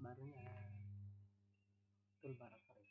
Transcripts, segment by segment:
barunya toolbar sorry.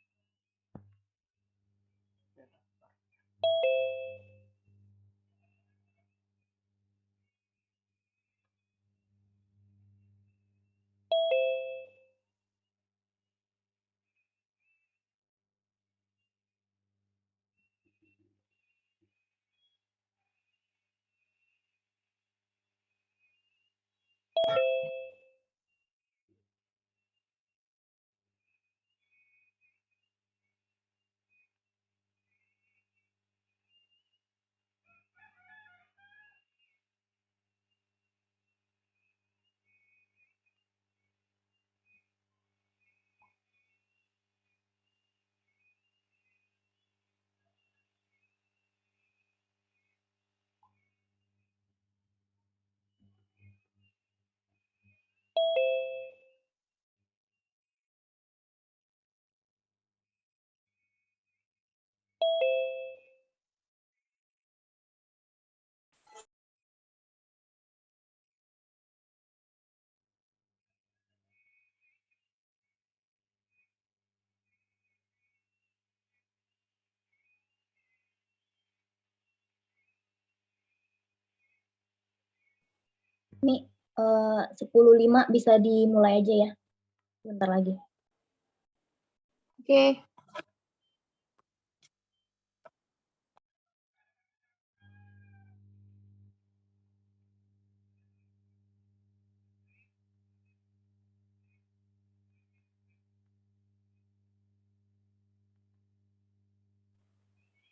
Nih, 10.05 bisa dimulai aja ya. Bentar lagi. Oke.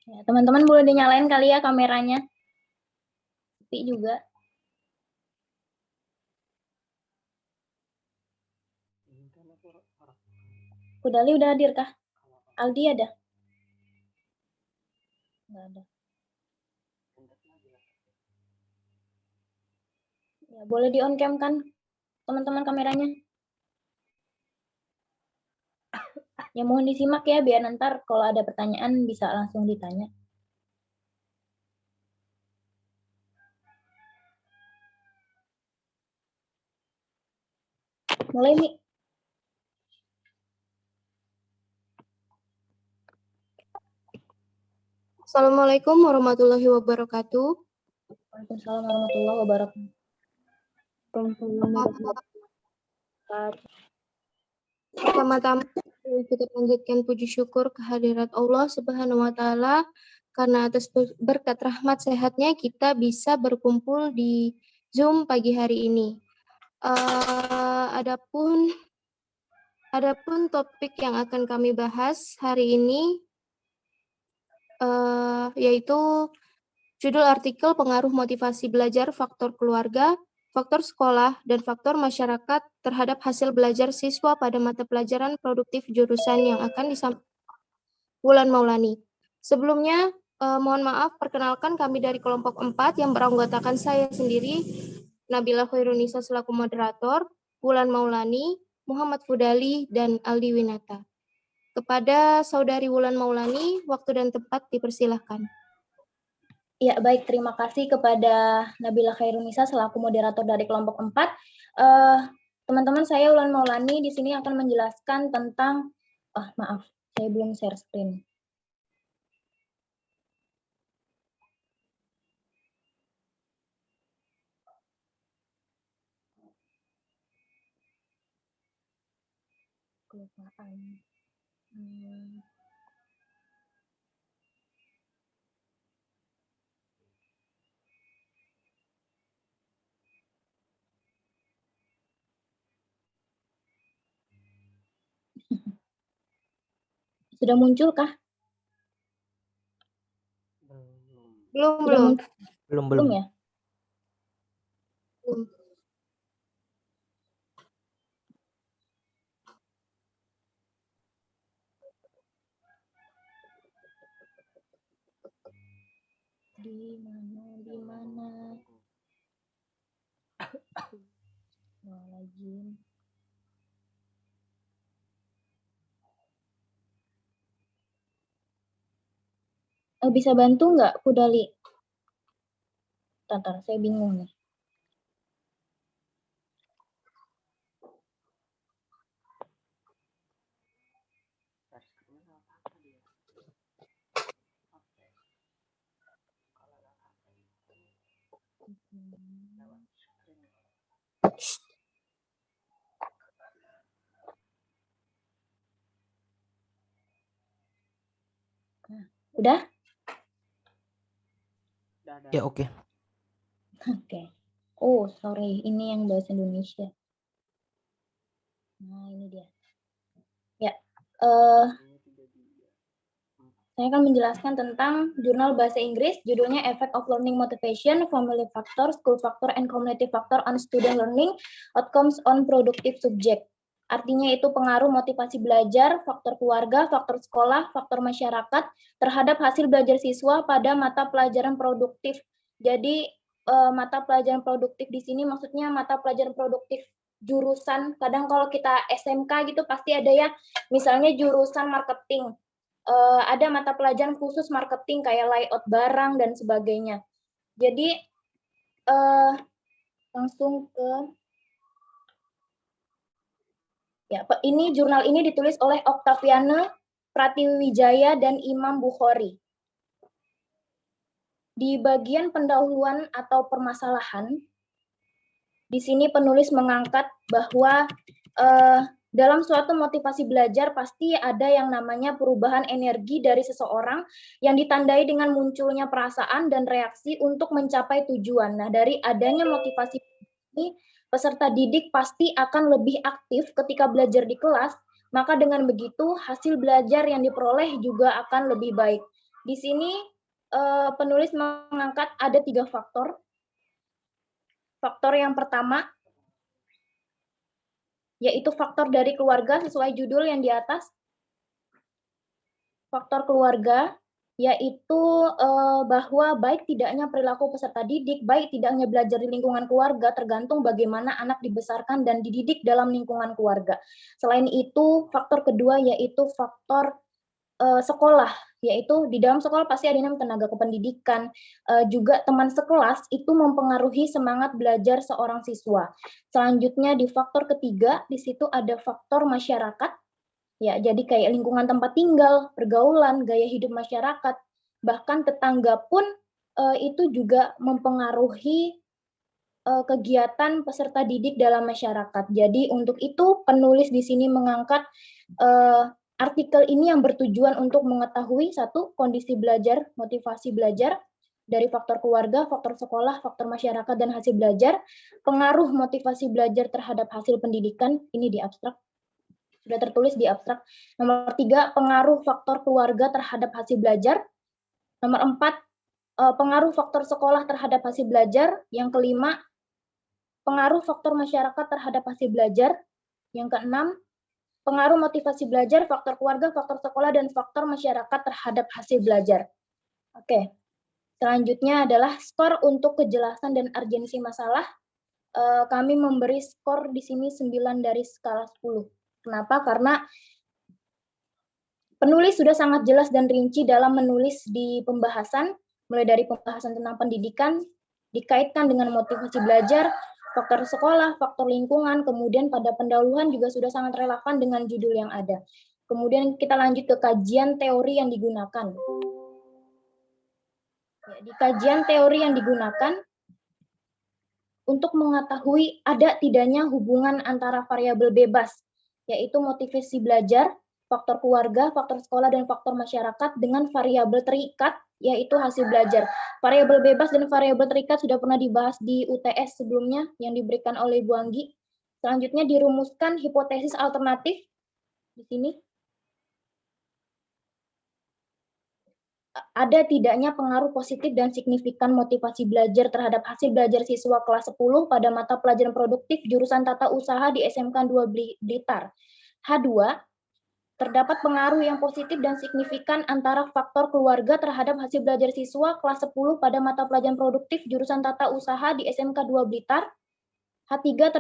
Ya, teman-teman boleh dinyalain kali ya kameranya. Sepi juga. Kudali udah hadir kah? Aldi ada? Nggak ada. Ya, boleh di on cam kan teman-teman kameranya? Ya mohon disimak ya biar ntar kalau ada pertanyaan bisa langsung ditanya. Mulai Mi. Assalamualaikum warahmatullahi wabarakatuh. Waalaikumsalam warahmatullahi wabarakatuh. Pertama-tama kita panjatkan puji syukur kehadirat Allah Subhanahu wa taala karena atas berkat rahmat sehatnya kita bisa berkumpul di Zoom pagi hari ini. Adapun topik yang akan kami bahas hari ini yaitu judul artikel pengaruh motivasi belajar faktor keluarga, faktor sekolah, dan faktor masyarakat terhadap hasil belajar siswa pada mata pelajaran produktif jurusan yang akan disampaikan Wulan Maulani. Sebelumnya, mohon maaf, perkenalkan kami dari kelompok 4 yang beranggotakan saya sendiri, Nabila Khairunisa selaku moderator, Wulan Maulani, Muhammad Fudali, dan Aldi Winata. Kepada Saudari Wulan Maulani, waktu dan tempat dipersilahkan. Ya, baik. Terima kasih kepada Nabila Khairunisa selaku moderator dari kelompok 4. Teman-teman, saya Wulan Maulani di sini akan menjelaskan tentang maaf, saya belum share screen. Kelupaan. Sudah munculkah? Belum ya? Belum. Di mana? Lagi. Bisa bantu nggak, Kudali? Bentar, saya bingung nih. Udah? Udah. Ya, oke. Oke. Oh, sorry. Ini yang bahasa Indonesia. Nah, ini dia. Ya. Saya akan menjelaskan tentang jurnal bahasa Inggris, judulnya Effect of Learning Motivation, Family Factor, School Factor, and Community Factor on Student Learning Outcomes on Productive Subject. Artinya itu pengaruh motivasi belajar, faktor keluarga, faktor sekolah, faktor masyarakat terhadap hasil belajar siswa pada mata pelajaran produktif. Jadi mata pelajaran produktif di sini maksudnya mata pelajaran produktif jurusan. Kadang kalau kita SMK gitu pasti ada ya, misalnya jurusan marketing. Ada mata pelajaran khusus marketing kayak layout barang dan sebagainya. Jadi langsung ke ya, ini jurnal ini ditulis oleh Oktaviana Pratiwijaya dan Imam Bukhari. Di bagian pendahuluan atau permasalahan, di sini penulis mengangkat bahwa dalam suatu motivasi belajar pasti ada yang namanya perubahan energi dari seseorang yang ditandai dengan munculnya perasaan dan reaksi untuk mencapai tujuan. Nah, dari adanya motivasi ini, peserta didik pasti akan lebih aktif ketika belajar di kelas, maka dengan begitu hasil belajar yang diperoleh juga akan lebih baik. Di sini penulis mengangkat ada 3 faktor. Faktor yang pertama, yaitu faktor dari keluarga sesuai judul yang di atas. Faktor keluarga, yaitu bahwa baik tidaknya perilaku peserta didik, baik tidaknya belajar di lingkungan keluarga, tergantung bagaimana anak dibesarkan dan dididik dalam lingkungan keluarga. Selain itu, faktor kedua yaitu faktor sekolah, yaitu di dalam sekolah pasti ada yang tenaga kependidikan, juga teman sekelas itu mempengaruhi semangat belajar seorang siswa. Selanjutnya di faktor ketiga, di situ ada faktor masyarakat, ya jadi kayak lingkungan tempat tinggal, pergaulan, gaya hidup masyarakat, bahkan tetangga pun itu juga mempengaruhi kegiatan peserta didik dalam masyarakat. Jadi untuk itu penulis di sini mengangkat artikel ini yang bertujuan untuk mengetahui satu, kondisi belajar, motivasi belajar dari faktor keluarga, faktor sekolah, faktor masyarakat, dan hasil belajar, pengaruh motivasi belajar terhadap hasil pendidikan, ini di abstrak, sudah tertulis di abstrak. Nomor 3, pengaruh faktor keluarga terhadap hasil belajar. Nomor 4, pengaruh faktor sekolah terhadap hasil belajar. Yang kelima, pengaruh faktor masyarakat terhadap hasil belajar. Yang keenam, pengaruh motivasi belajar, faktor keluarga, faktor sekolah, dan faktor masyarakat terhadap hasil belajar. Oke, selanjutnya adalah skor untuk kejelasan dan urgensi masalah. Kami memberi skor di sini 9 dari skala 10. Kenapa? Karena penulis sudah sangat jelas dan rinci dalam menulis di pembahasan, mulai dari pembahasan tentang pendidikan, dikaitkan dengan motivasi belajar, faktor sekolah, faktor lingkungan, kemudian pada pendahuluan juga sudah sangat relevan dengan judul yang ada. Kemudian kita lanjut ke kajian teori yang digunakan. Ya, di kajian teori yang digunakan, untuk mengetahui ada tidaknya hubungan antara variabel bebas, yaitu motivasi belajar, faktor keluarga, faktor sekolah, dan faktor masyarakat dengan variabel terikat, yaitu hasil belajar. Variabel bebas dan variabel terikat sudah pernah dibahas di UTS sebelumnya yang diberikan oleh Bu Anggi. Selanjutnya dirumuskan hipotesis alternatif di sini. Ada tidaknya pengaruh positif dan signifikan motivasi belajar terhadap hasil belajar siswa kelas 10 pada mata pelajaran produktif jurusan tata usaha di SMK 2 Blitar. H2, terdapat pengaruh yang positif dan signifikan antara faktor keluarga terhadap hasil belajar siswa kelas 10 pada mata pelajaran produktif jurusan tata usaha di SMK 2 Blitar. H3,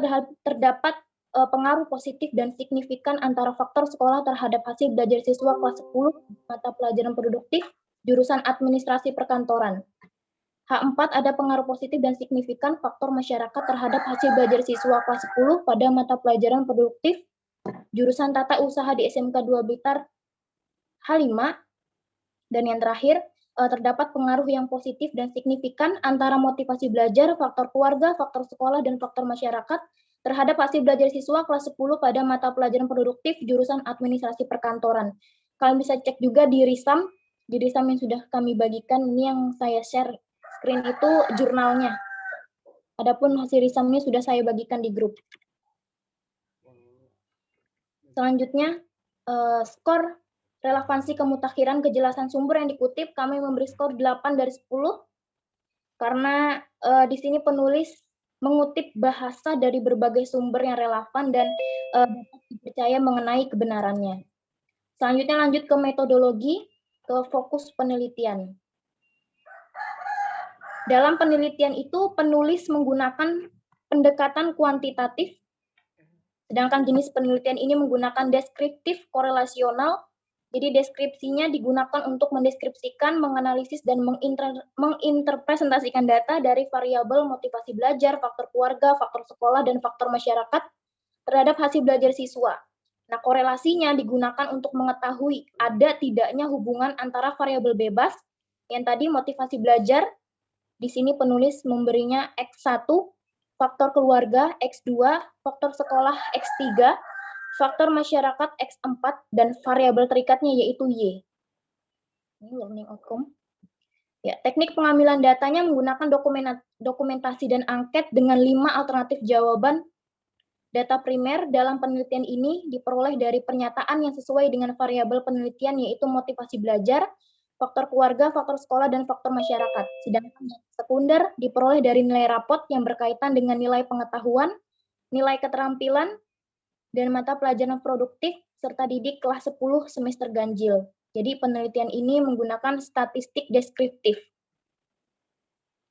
terdapat pengaruh positif dan signifikan antara faktor sekolah terhadap hasil belajar siswa kelas 10 mata pelajaran produktif jurusan administrasi perkantoran. H4, ada pengaruh positif dan signifikan faktor masyarakat terhadap hasil belajar siswa kelas 10 pada mata pelajaran produktif jurusan tata usaha di SMK 2 Blitar. H5, dan yang terakhir, terdapat pengaruh yang positif dan signifikan antara motivasi belajar, faktor keluarga, faktor sekolah, dan faktor masyarakat terhadap hasil belajar siswa kelas 10 pada mata pelajaran produktif jurusan administrasi perkantoran. Kalian bisa cek juga di RISAM Di Risam yang sudah kami bagikan, ini yang saya share screen itu jurnalnya. Adapun hasil Risamnya sudah saya bagikan di grup. Selanjutnya, skor relevansi kemutakhiran kejelasan sumber yang dikutip, kami memberi skor 8 dari 10, karena di sini penulis mengutip bahasa dari berbagai sumber yang relevan dan dapat dipercaya mengenai kebenarannya. Selanjutnya lanjut ke metodologi, ke fokus penelitian. Dalam penelitian itu, penulis menggunakan pendekatan kuantitatif, sedangkan jenis penelitian ini menggunakan deskriptif korelasional. Jadi deskripsinya digunakan untuk mendeskripsikan, menganalisis, dan menginterpresentasikan data dari variabel motivasi belajar, faktor keluarga, faktor sekolah, dan faktor masyarakat terhadap hasil belajar siswa. Nah, korelasinya digunakan untuk mengetahui ada tidaknya hubungan antara variabel bebas, yang tadi motivasi belajar, di sini penulis memberinya X1, faktor keluarga X2, faktor sekolah X3, faktor masyarakat X4, dan variabel terikatnya yaitu Y. Ini learning outcome. Ya, teknik pengambilan datanya menggunakan dokumentasi dan angket dengan 5 alternatif jawaban. Data primer dalam penelitian ini diperoleh dari pernyataan yang sesuai dengan variabel penelitian, yaitu motivasi belajar, faktor keluarga, faktor sekolah, dan faktor masyarakat. Sedangkan data sekunder diperoleh dari nilai rapot yang berkaitan dengan nilai pengetahuan, nilai keterampilan, dan mata pelajaran produktif, serta didik kelas 10 semester ganjil. Jadi penelitian ini menggunakan statistik deskriptif.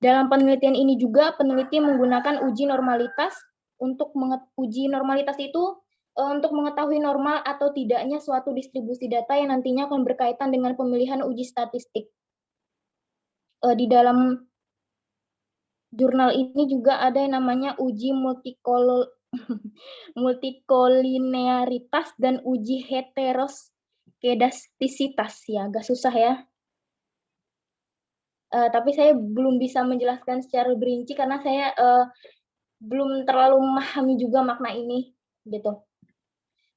Dalam penelitian ini juga peneliti menggunakan uji normalitas. Untuk uji normalitas itu untuk mengetahui normal atau tidaknya suatu distribusi data yang nantinya akan berkaitan dengan pemilihan uji statistik. Di dalam jurnal ini juga ada yang namanya uji multikolinearitas dan uji heteroskedastisitas. Ya, agak susah ya. Tapi saya belum bisa menjelaskan secara lebih rinci karena saya belum terlalu memahami juga makna ini, gitu.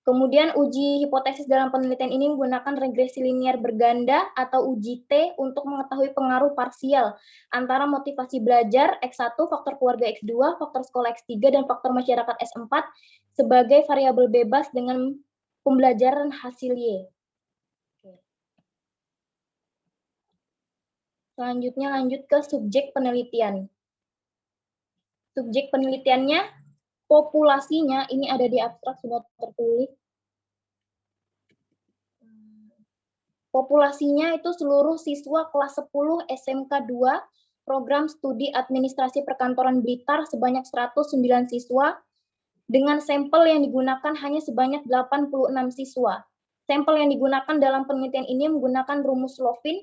Kemudian uji hipotesis dalam penelitian ini menggunakan regresi linier berganda atau uji T untuk mengetahui pengaruh parsial antara motivasi belajar X1, faktor keluarga X2, faktor sekolah X3, dan faktor masyarakat S4 sebagai variabel bebas dengan pembelajaran hasil Y. Selanjutnya lanjut ke subjek penelitian. Subjek penelitiannya, populasinya, ini ada di abstrak sudah tertulis. Populasinya itu seluruh siswa kelas 10 SMK 2, program studi administrasi perkantoran Blitar sebanyak 109 siswa, dengan sampel yang digunakan hanya sebanyak 86 siswa. Sampel yang digunakan dalam penelitian ini menggunakan rumus Lovin.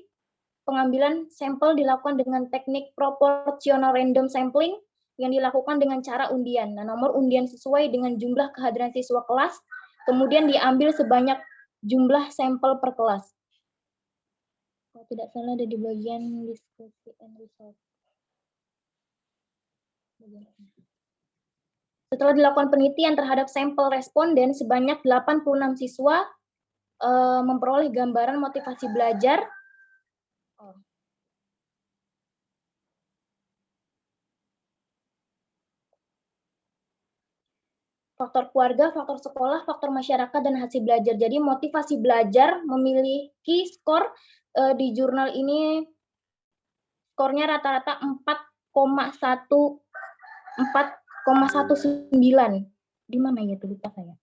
Pengambilan sampel dilakukan dengan teknik proportional random sampling yang dilakukan dengan cara undian. Nah, nomor undian sesuai dengan jumlah kehadiran siswa kelas, kemudian diambil sebanyak jumlah sampel per kelas. Kalau tidak salah ada di bagian diskusi and result. Setelah dilakukan penelitian terhadap sampel responden, sebanyak 86 siswa memperoleh gambaran motivasi belajar. Faktor keluarga, faktor sekolah, faktor masyarakat, dan hasil belajar. Jadi motivasi belajar memiliki skor di jurnal ini, skornya rata-rata 4,19. Di mana ya tuh, lupa saya.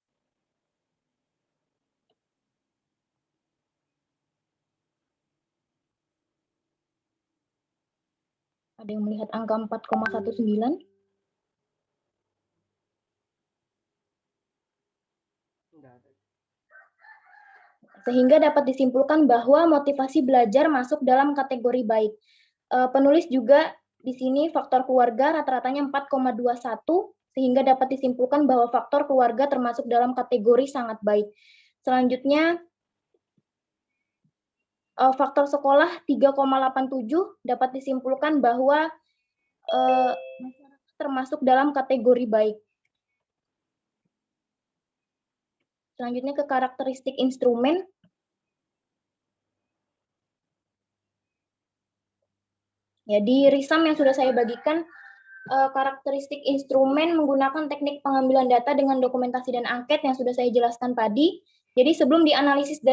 Ada yang melihat angka 4,19? Sehingga dapat disimpulkan bahwa motivasi belajar masuk dalam kategori baik. Penulis juga di sini faktor keluarga rata-ratanya 4,21, sehingga dapat disimpulkan bahwa faktor keluarga termasuk dalam kategori sangat baik. Selanjutnya, faktor sekolah 3,87 dapat disimpulkan bahwa termasuk dalam kategori baik. Selanjutnya ke karakteristik instrumen. Ya, di RISAM yang sudah saya bagikan, karakteristik instrumen menggunakan teknik pengambilan data dengan dokumentasi dan angket yang sudah saya jelaskan tadi. Jadi sebelum dianalisis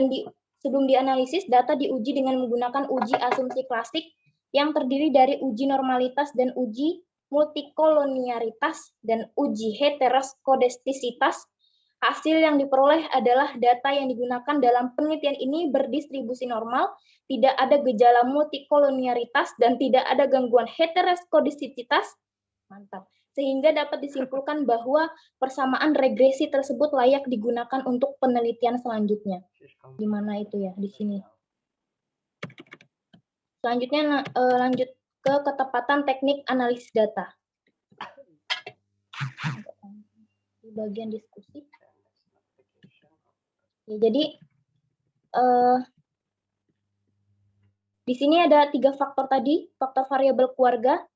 data diuji dengan menggunakan uji asumsi klasik yang terdiri dari uji normalitas dan uji multikolonialitas dan uji heteroskodestisitas. Hasil yang diperoleh adalah data yang digunakan dalam penelitian ini berdistribusi normal, tidak ada gejala multikolonialitas, dan tidak ada gangguan heteroskodestisitas. Mantap. Sehingga dapat disimpulkan bahwa persamaan regresi tersebut layak digunakan untuk penelitian selanjutnya. Di mana itu ya? Di sini. Selanjutnya lanjut ke ketepatan teknik analisis data. Di bagian diskusi. Ya, jadi di sini ada 3 faktor tadi, faktor variabel keluarga,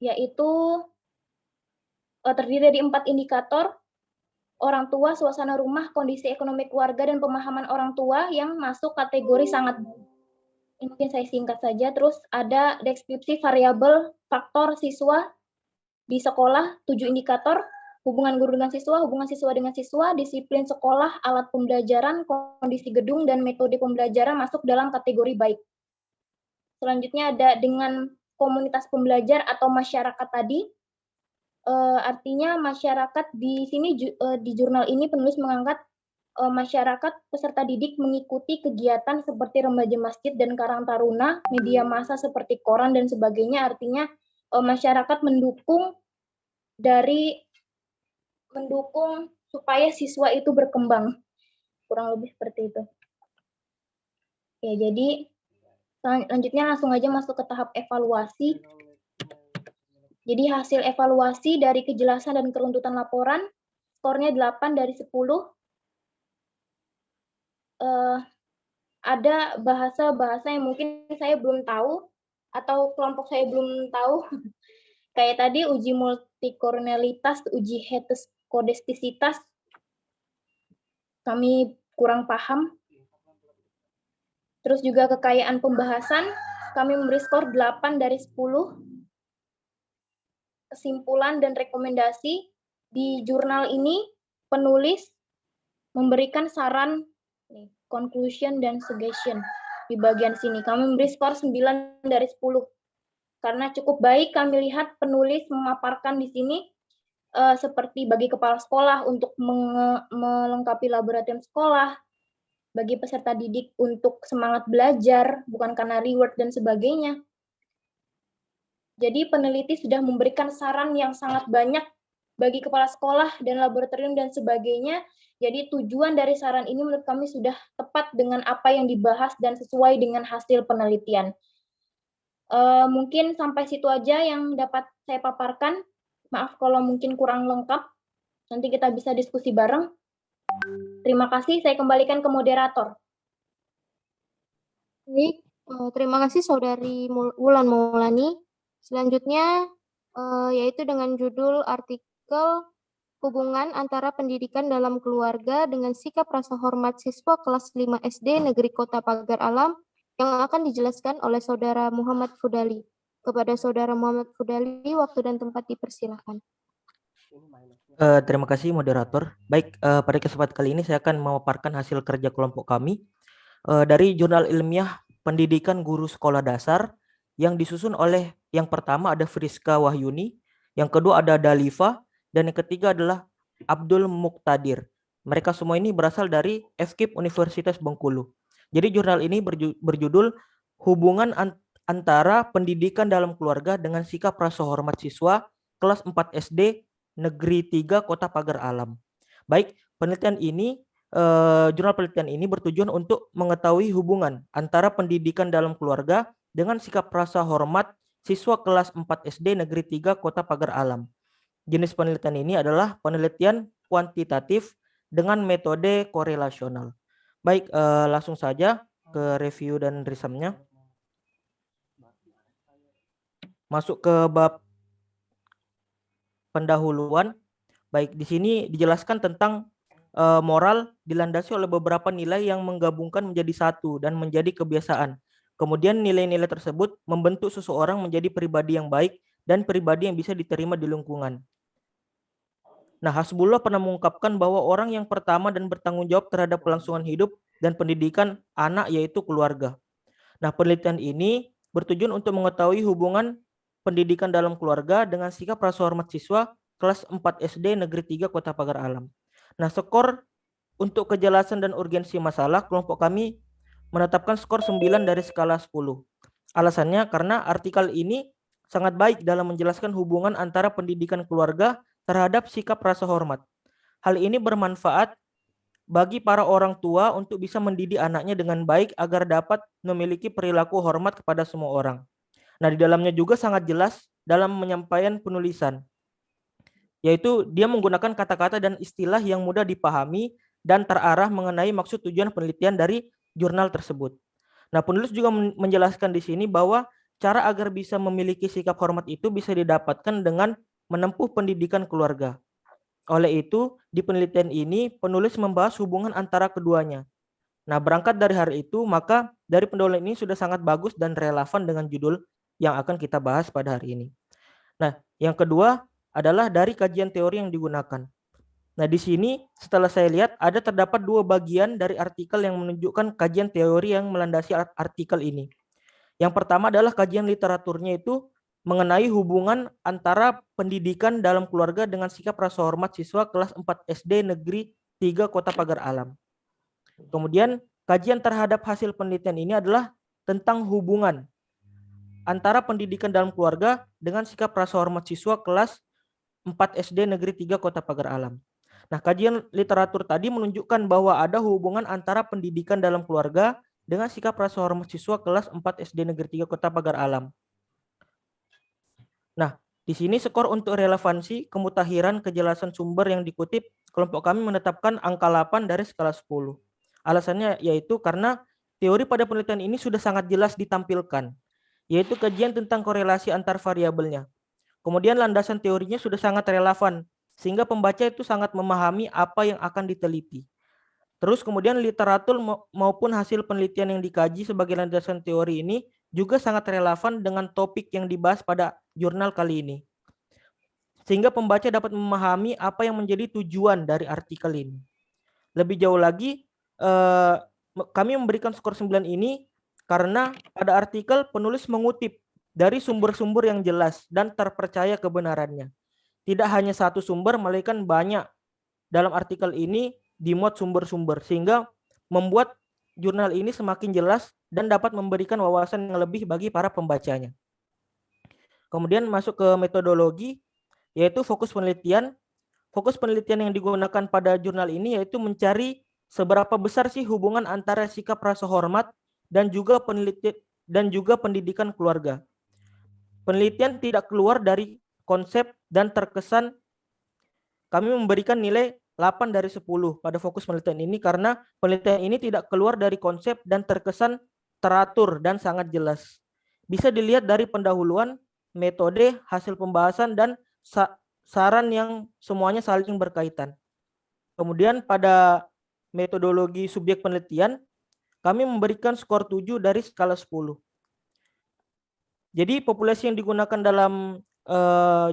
yaitu terdiri dari 4 indikator, orang tua, suasana rumah, kondisi ekonomi keluarga, dan pemahaman orang tua yang masuk kategori sangat baik. Ini mungkin saya singkat saja. Terus ada deskripsi variabel faktor siswa di sekolah, 7 indikator, hubungan guru dengan siswa, hubungan siswa dengan siswa, disiplin sekolah, alat pembelajaran, kondisi gedung, dan metode pembelajaran masuk dalam kategori baik. Selanjutnya ada dengan komunitas pembelajar atau masyarakat tadi. Artinya masyarakat di sini di jurnal ini penulis mengangkat masyarakat peserta didik mengikuti kegiatan seperti remaja masjid dan karang taruna, media massa seperti koran dan sebagainya. Artinya masyarakat mendukung supaya siswa itu berkembang. Kurang lebih seperti itu. Ya, jadi selanjutnya langsung aja masuk ke tahap evaluasi. Jadi hasil evaluasi dari kejelasan dan keruntutan laporan, skornya 8 dari 10. Ada bahasa-bahasa yang mungkin saya belum tahu, atau kelompok saya belum tahu. Kayak tadi uji multikolonialitas, uji heteroskodestisitas, kami kurang paham. Terus juga kekayaan pembahasan, kami memberi skor 8 dari 10. Kesimpulan dan rekomendasi, di jurnal ini penulis memberikan saran, conclusion dan suggestion. Di bagian sini kami memberi skor 9 dari 10. Karena cukup baik kami lihat penulis memaparkan di sini seperti bagi kepala sekolah untuk melengkapi laboratorium sekolah, bagi peserta didik untuk semangat belajar, bukan karena reward dan sebagainya. Jadi peneliti sudah memberikan saran yang sangat banyak bagi kepala sekolah dan laboratorium dan sebagainya. Jadi tujuan dari saran ini menurut kami sudah tepat dengan apa yang dibahas dan sesuai dengan hasil penelitian. Mungkin sampai situ aja yang dapat saya paparkan. Maaf kalau mungkin kurang lengkap. Nanti kita bisa diskusi bareng. Terima kasih, saya kembalikan ke moderator. Baik, terima kasih Saudari Wulan Maulani. Selanjutnya yaitu dengan judul artikel hubungan antara pendidikan dalam keluarga dengan sikap rasa hormat siswa kelas 5 SD Negeri Kota Pagar Alam yang akan dijelaskan oleh Saudara Muhammad Fudali. Kepada Saudara Muhammad Fudali, waktu dan tempat dipersilakan. Terima kasih moderator. Baik, pada kesempatan kali ini saya akan memaparkan hasil kerja kelompok kami dari jurnal ilmiah pendidikan guru sekolah dasar yang disusun oleh yang pertama ada Friska Wahyuni, yang kedua ada Dalifa, dan yang ketiga adalah Abdul Muqtadir. Mereka semua ini berasal dari FKIP Universitas Bengkulu. Jadi jurnal ini berjudul Hubungan antara pendidikan dalam keluarga dengan sikap rasa hormat siswa kelas 4 SD Negeri 3 Kota Pagar Alam. Baik, penelitian ini jurnal penelitian ini bertujuan untuk mengetahui hubungan antara pendidikan dalam keluarga dengan sikap rasa hormat siswa kelas 4 SD Negeri 3 Kota Pagar Alam. Jenis penelitian ini adalah penelitian kuantitatif dengan metode korelasional. Baik, langsung saja ke review dan risetnya. Masuk ke bab pendahuluan. Baik, di sini dijelaskan tentang moral dilandasi oleh beberapa nilai yang menggabungkan menjadi satu dan menjadi kebiasaan. Kemudian nilai-nilai tersebut membentuk seseorang menjadi pribadi yang baik dan pribadi yang bisa diterima di lingkungan. Nah, Hasbullah pernah mengungkapkan bahwa orang yang pertama dan bertanggung jawab terhadap kelangsungan hidup dan pendidikan anak yaitu keluarga. Nah, penelitian ini bertujuan untuk mengetahui hubungan pendidikan dalam keluarga dengan sikap rasa hormat siswa kelas 4 SD Negeri 3 Kota Pagar Alam. Nah, skor untuk kejelasan dan urgensi masalah, kelompok kami menetapkan skor 9 dari skala 10. Alasannya karena artikel ini sangat baik dalam menjelaskan hubungan antara pendidikan keluarga terhadap sikap rasa hormat. Hal ini bermanfaat bagi para orang tua untuk bisa mendidik anaknya dengan baik agar dapat memiliki perilaku hormat kepada semua orang. Nah, di dalamnya juga sangat jelas dalam penyampaian penulisan, yaitu dia menggunakan kata-kata dan istilah yang mudah dipahami dan terarah mengenai maksud tujuan penelitian dari jurnal tersebut. Nah, penulis juga menjelaskan di sini bahwa cara agar bisa memiliki sikap hormat itu bisa didapatkan dengan menempuh pendidikan keluarga. Oleh itu, di penelitian ini penulis membahas hubungan antara keduanya. Nah, berangkat dari hal itu, maka dari pendahuluan ini sudah sangat bagus dan relevan dengan judul yang akan kita bahas pada hari ini. Nah, yang kedua adalah dari kajian teori yang digunakan. Nah, di sini setelah saya lihat ada terdapat dua bagian dari artikel yang menunjukkan kajian teori yang melandasi artikel ini. Yang pertama adalah kajian literaturnya itu mengenai hubungan antara pendidikan dalam keluarga dengan sikap rasa hormat siswa kelas 4 SD Negeri 3 Kota Pagar Alam. Kemudian kajian terhadap hasil penelitian ini adalah tentang hubungan antara pendidikan dalam keluarga dengan sikap rasa hormat siswa kelas 4 SD Negeri 3 Kota Pagar Alam. Nah, kajian literatur tadi menunjukkan bahwa ada hubungan antara pendidikan dalam keluarga dengan sikap rasa hormat siswa kelas 4 SD Negeri 3 Kota Pagar Alam. Nah, di sini skor untuk relevansi, kemutahiran, kejelasan sumber yang dikutip, kelompok kami menetapkan angka 8 dari skala 10. Alasannya yaitu karena teori pada penelitian ini sudah sangat jelas ditampilkan, yaitu kajian tentang korelasi antar variabelnya. Kemudian landasan teorinya sudah sangat relevan, sehingga pembaca itu sangat memahami apa yang akan diteliti. Terus kemudian literatur maupun hasil penelitian yang dikaji sebagai landasan teori ini juga sangat relevan dengan topik yang dibahas pada jurnal kali ini. Sehingga pembaca dapat memahami apa yang menjadi tujuan dari artikel ini. Lebih jauh lagi, kami memberikan skor 9 ini karena pada artikel penulis mengutip dari sumber-sumber yang jelas dan terpercaya kebenarannya. Tidak hanya satu sumber, melainkan banyak. Dalam artikel ini dimuat sumber-sumber sehingga membuat jurnal ini semakin jelas dan dapat memberikan wawasan yang lebih bagi para pembacanya. Kemudian masuk ke metodologi, yaitu fokus penelitian. Fokus penelitian yang digunakan pada jurnal ini yaitu mencari seberapa besar sih hubungan antara sikap rasa hormat dan juga pendidikan keluarga. Penelitian tidak keluar dari konsep dan terkesan. Kami memberikan nilai 8 dari 10 pada fokus penelitian ini karena penelitian ini tidak keluar dari konsep dan terkesan teratur dan sangat jelas. Bisa dilihat dari pendahuluan, metode, hasil pembahasan, dan saran yang semuanya saling berkaitan. Kemudian pada metodologi subjek penelitian, kami memberikan skor 7 dari skala 10. Jadi populasi yang digunakan dalam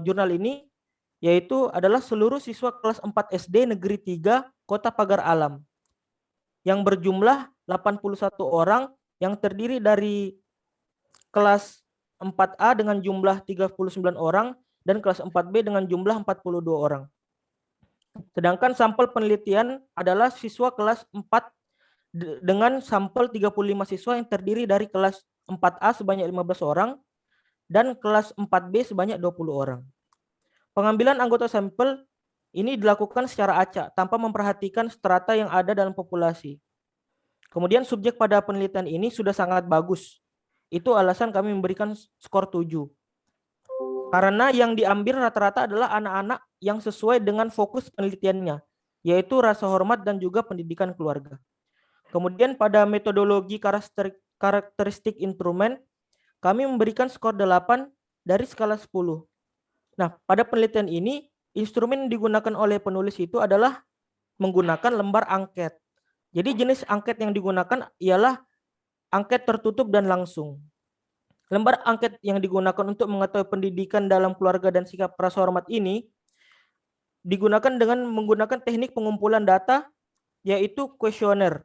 jurnal ini yaitu adalah seluruh siswa kelas 4 SD Negeri 3 Kota Pagar Alam yang berjumlah 81 orang yang terdiri dari kelas 4A dengan jumlah 39 orang dan kelas 4B dengan jumlah 42 orang. Sedangkan sampel penelitian adalah siswa kelas 4 dengan sampel 35 siswa yang terdiri dari kelas 4A sebanyak 15 orang dan kelas 4B sebanyak 20 orang. Pengambilan anggota sampel ini dilakukan secara acak tanpa memperhatikan strata yang ada dalam populasi. Kemudian subjek pada penelitian ini sudah sangat bagus. Itu alasan kami memberikan skor 7. Karena yang diambil rata-rata adalah anak-anak yang sesuai dengan fokus penelitiannya, yaitu rasa hormat dan juga pendidikan keluarga. Kemudian pada metodologi karakteristik instrumen, kami memberikan skor 8 dari skala 10. Nah, pada penelitian ini, instrumen yang digunakan oleh penulis itu adalah menggunakan lembar angket. Jadi jenis angket yang digunakan ialah angket tertutup dan langsung. Lembar angket yang digunakan untuk mengetahui pendidikan dalam keluarga dan sikap rasa hormat ini digunakan dengan menggunakan teknik pengumpulan data, yaitu kuesioner.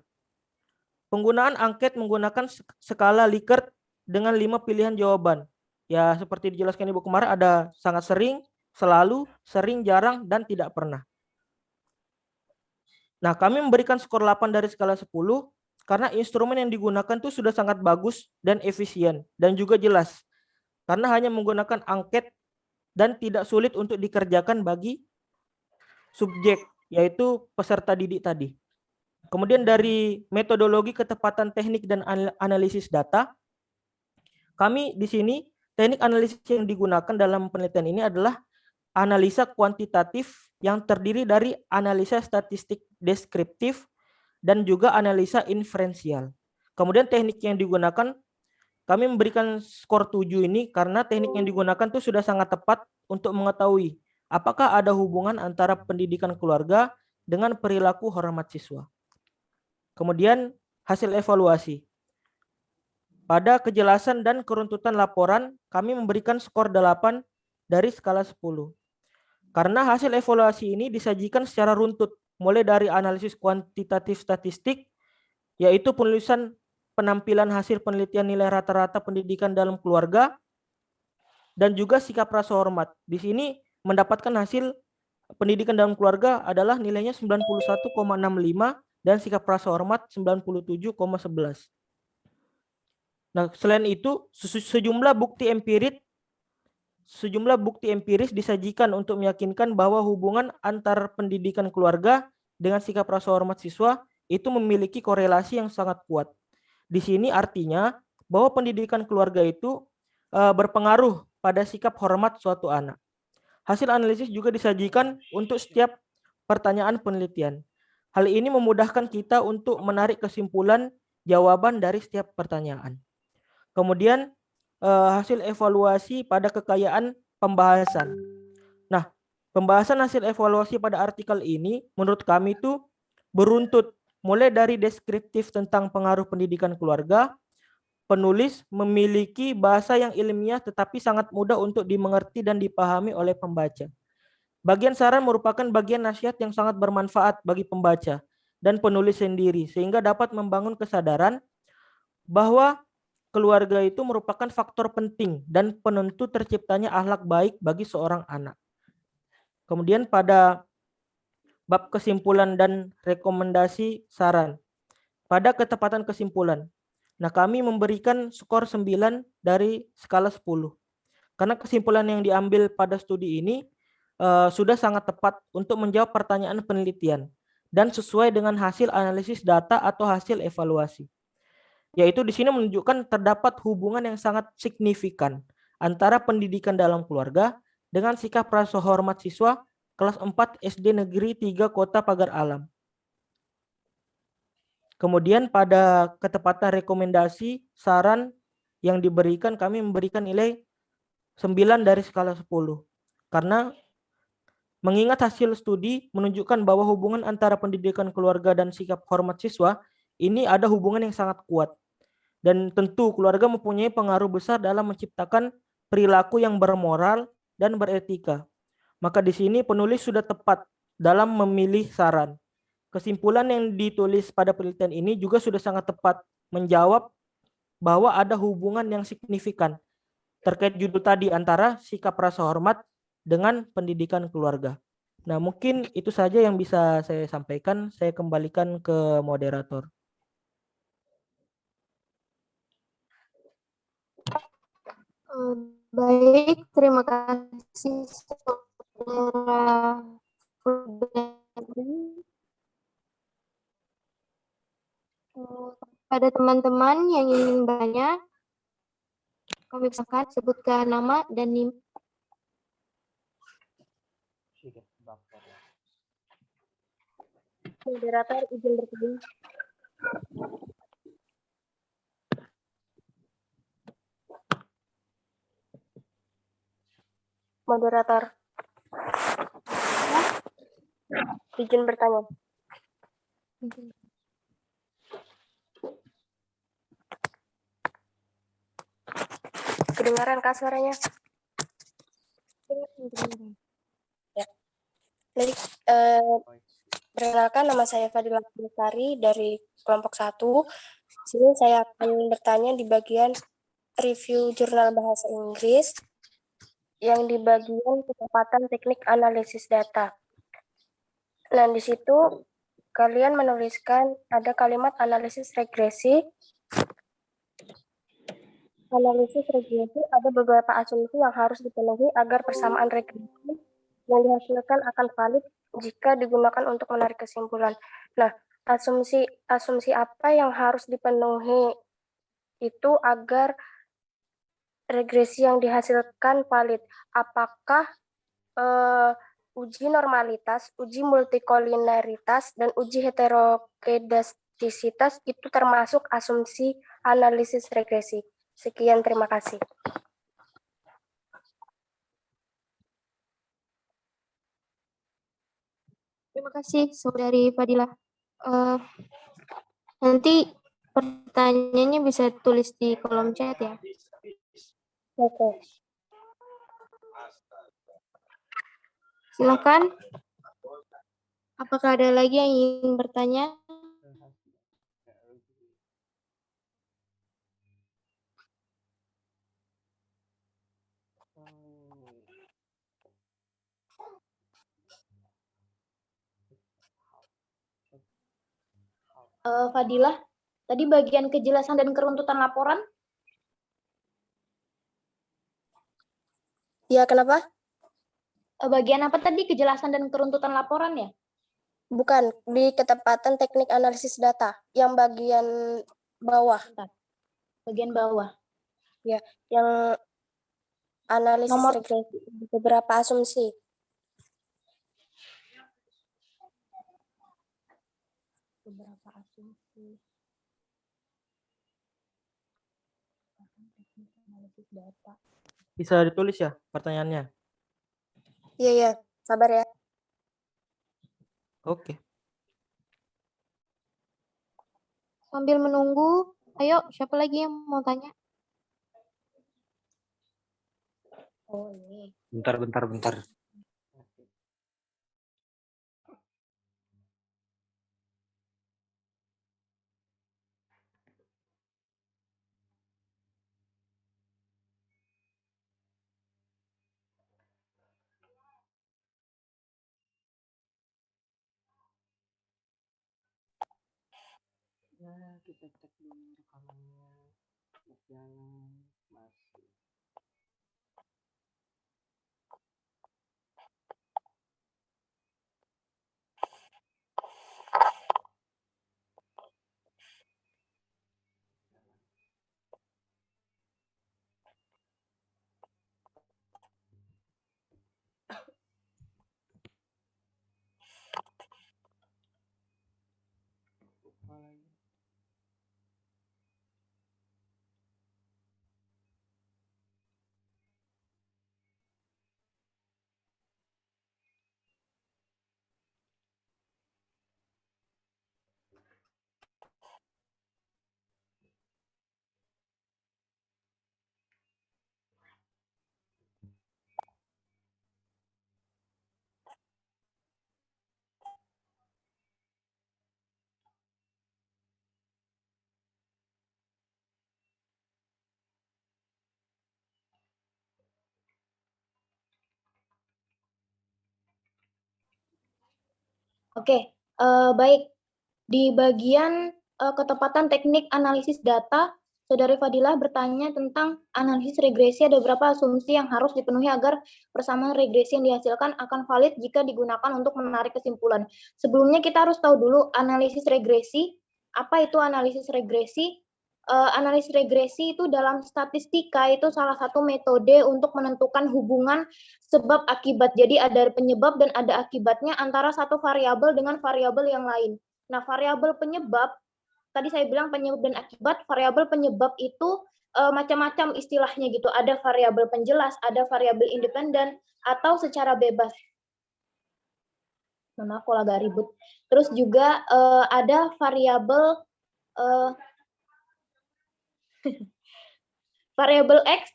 Penggunaan angket menggunakan skala Likert dengan 5 pilihan jawaban. Ya, seperti dijelaskan Ibu kemarin, ada sangat sering, selalu, sering, jarang, dan tidak pernah. Nah, kami memberikan skor 8 dari skala 10 karena instrumen yang digunakan itu sudah sangat bagus dan efisien dan juga jelas. Karena hanya menggunakan angket dan tidak sulit untuk dikerjakan bagi subjek, yaitu peserta didik tadi. Kemudian dari metodologi ketepatan teknik dan analisis data, kami di sini teknik analisis yang digunakan dalam penelitian ini adalah analisa kuantitatif yang terdiri dari analisa statistik deskriptif dan juga analisa inferensial. Kemudian teknik yang digunakan, kami memberikan skor 7 ini karena teknik yang digunakan itu sudah sangat tepat untuk mengetahui apakah ada hubungan antara pendidikan keluarga dengan perilaku hormat siswa. Kemudian hasil evaluasi. Pada kejelasan dan keruntutan laporan, kami memberikan skor 8 dari skala 10. Karena hasil evaluasi ini disajikan secara runtut, mulai dari analisis kuantitatif statistik, yaitu penulisan penampilan hasil penelitian nilai rata-rata pendidikan dalam keluarga, dan juga sikap rasa hormat. Di sini mendapatkan hasil pendidikan dalam keluarga adalah nilainya 91,65 dan sikap rasa hormat 97,11. Nah, selain itu sejumlah bukti empiris disajikan untuk meyakinkan bahwa hubungan antar pendidikan keluarga dengan sikap rasa hormat siswa itu memiliki korelasi yang sangat kuat. Di sini artinya bahwa pendidikan keluarga itu berpengaruh pada sikap hormat suatu anak. Hasil analisis juga disajikan untuk setiap pertanyaan penelitian. Hal ini memudahkan kita untuk menarik kesimpulan jawaban dari setiap pertanyaan. Kemudian hasil evaluasi pada kekayaan pembahasan. Nah, pembahasan hasil evaluasi pada artikel ini menurut kami itu beruntut, mulai dari deskriptif tentang pengaruh pendidikan keluarga. Penulis memiliki bahasa yang ilmiah tetapi sangat mudah untuk dimengerti dan dipahami oleh pembaca. Bagian saran merupakan bagian nasihat yang sangat bermanfaat bagi pembaca dan penulis sendiri, sehingga dapat membangun kesadaran bahwa keluarga itu merupakan faktor penting dan penentu terciptanya akhlak baik bagi seorang anak. Kemudian pada bab kesimpulan dan rekomendasi saran. Pada ketepatan kesimpulan. Nah, kami memberikan skor 9 dari skala 10. Karena kesimpulan yang diambil pada studi ini sudah sangat tepat untuk menjawab pertanyaan penelitian dan sesuai dengan hasil analisis data atau hasil evaluasi. Yaitu di sini menunjukkan terdapat hubungan yang sangat signifikan antara pendidikan dalam keluarga dengan sikap rasa hormat siswa kelas 4 SD Negeri 3 Kota Pagar Alam. Kemudian pada ketepatan rekomendasi saran yang diberikan, kami memberikan nilai 9 dari skala 10. Karena mengingat hasil studi menunjukkan bahwa hubungan antara pendidikan keluarga dan sikap hormat siswa ini ada hubungan yang sangat kuat. Dan tentu keluarga mempunyai pengaruh besar dalam menciptakan perilaku yang bermoral dan beretika. Maka di sini penulis sudah tepat dalam memilih saran. Kesimpulan yang ditulis pada penelitian ini juga sudah sangat tepat menjawab bahwa ada hubungan yang signifikan terkait judul tadi antara sikap rasa hormat dengan pendidikan keluarga. Nah, mungkin itu saja yang bisa saya sampaikan. Saya kembalikan ke moderator. Baik, terima kasih Saudara Fudadi. Pada teman-teman yang ingin bertanya, kami persilakan sebutkan nama dan NIM. Moderator izin bertanya. Moderator izin bertanya. Kedengaran Kak suaranya? Ya. Jadi, perkenalkan nama saya Fadila Bestari dari kelompok 1. Sini saya akan bertanya di bagian review jurnal bahasa Inggris yang di bagian ketepatan teknik analisis data. Nah, di situ kalian menuliskan ada kalimat analisis regresi. Analisis regresi ada beberapa asumsi yang harus dipenuhi agar persamaan regresi yang dihasilkan akan valid jika digunakan untuk menarik kesimpulan. Nah, asumsi apa yang harus dipenuhi itu agar regresi yang dihasilkan valid? Apakah uji normalitas, uji multikolinaritas, dan uji heterokedastisitas itu termasuk asumsi analisis regresi? Sekian, terima kasih. Terima kasih, Saudari Fadila. Nanti pertanyaannya bisa tulis di kolom chat ya. Oke. Silakan. Apakah ada lagi yang ingin bertanya? Fadilah, tadi bagian kejelasan dan keruntutan laporan? Ya, kenapa? Bagian apa tadi, kejelasan dan keruntutan laporan ya? Bukan, di ketepatan teknik analisis data, yang bagian bawah. Bentar. Bagian bawah. Ya, yang analisis Nomor- regresi, beberapa asumsi. Beberapa asumsi. Teknik analisis data. Bisa ditulis ya pertanyaannya? Iya, iya, sabar ya. Oke. Sambil menunggu, ayo siapa lagi yang mau tanya? Oh, ini. Bentar. Ya, kita cek dulu rekamannya. Jalan masih. Oke, baik. Di bagian ketepatan teknik analisis data, Saudari Fadilah bertanya tentang analisis regresi, ada beberapa asumsi yang harus dipenuhi agar persamaan regresi yang dihasilkan akan valid jika digunakan untuk menarik kesimpulan. Sebelumnya kita harus tahu dulu analisis regresi. Apa itu analisis regresi? Analisis regresi itu dalam statistika itu salah satu metode untuk menentukan hubungan sebab akibat. Jadi ada penyebab dan ada akibatnya antara satu variabel dengan variabel yang lain. Nah, variabel penyebab, tadi saya bilang penyebab dan akibat, variabel penyebab itu macam-macam istilahnya gitu. Ada variabel penjelas, ada variabel independen, atau secara bebas. Mohon maaf kalau agak ribut. Terus juga ada variabel variabel X,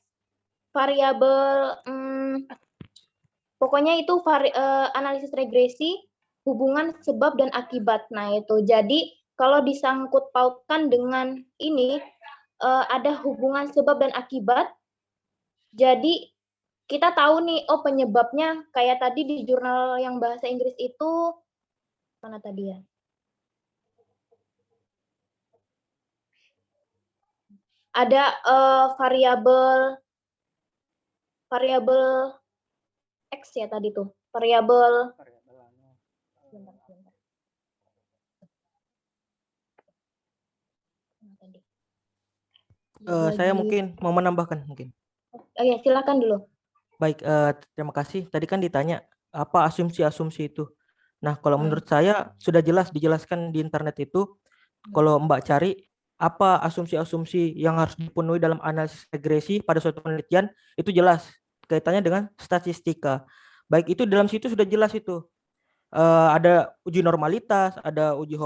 variabel pokoknya itu analisis regresi, hubungan sebab dan akibat. Nah, itu. Jadi, kalau disangkut pautkan dengan ini, ada hubungan sebab dan akibat. Jadi, kita tahu nih, oh penyebabnya kayak tadi di jurnal yang bahasa Inggris itu, mana tadi ya? Ada variabel X ya tadi tuh, variabel Saya mungkin mau menambahkan mungkin. Oh ya, silakan dulu. Baik, terima kasih. Tadi kan ditanya apa asumsi-asumsi itu. Nah, kalau menurut saya sudah jelas dijelaskan di internet itu. Kalau Mbak cari apa asumsi-asumsi yang harus dipenuhi dalam analisis regresi pada suatu penelitian, itu jelas kaitannya dengan statistika. Baik itu dalam situ sudah jelas itu. Ada uji normalitas, ada uji